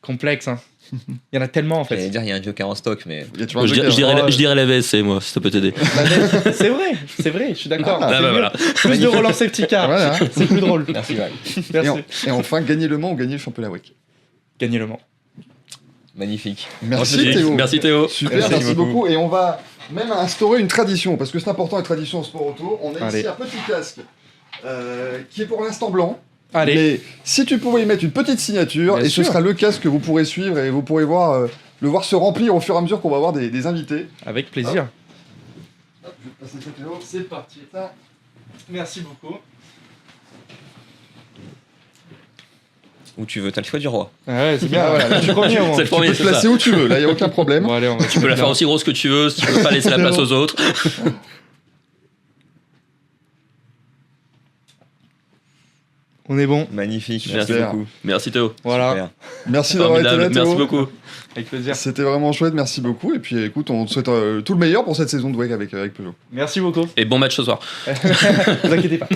complexe. Hein. Il y en a tellement en J'allais fait. dire, il y a un Joker en stock, mais Il y a toujours un Je, Joker. je dirais la VSC, moi, si ça peut t'aider. C'est vrai, je suis d'accord. Ah, C'est bah mieux. voilà. Plus de relance safety car, Voilà. c'est plus drôle. merci, Val. Merci. Et enfin, gagner le Mans ou gagner le championnat WEC. Gagner le Mans. Magnifique. Merci Théo. Merci Théo. Super, Merci merci beaucoup. beaucoup. Et on va même instaurer une tradition, parce que c'est important la tradition en sport auto. On a Allez. ici un petit casque qui est pour l'instant blanc. Allez, Mais si tu pouvais y mettre une petite signature, Bien et sûr. ce sera le casque que vous pourrez suivre et vous pourrez voir, le voir se remplir au fur et à mesure qu'on va avoir des invités. avec plaisir. Hop, je vais passer ça, Théo. C'est parti. Ça. Merci beaucoup. Où tu veux, t'as le choix du roi. Ah ouais, c'est bien. Ah, voilà. Je suis premier au moins. C'est le Tu premier, peux te c'est ça. placer où tu veux, là, il n'y a aucun problème. Bon, allez, on va Tu peux la faire aussi grosse que tu veux, si tu veux pas laisser la place aux autres. On est bon. Magnifique, Merci merci beaucoup. beaucoup. Merci Théo. Voilà, Super. Merci d'avoir été là, Formidable. Théo. Merci beaucoup. avec plaisir. C'était vraiment chouette, merci beaucoup. Et puis écoute, on te souhaite tout le meilleur pour cette saison de WEC avec Peugeot. Merci beaucoup. Et bon match ce soir. Ne vous inquiétez pas.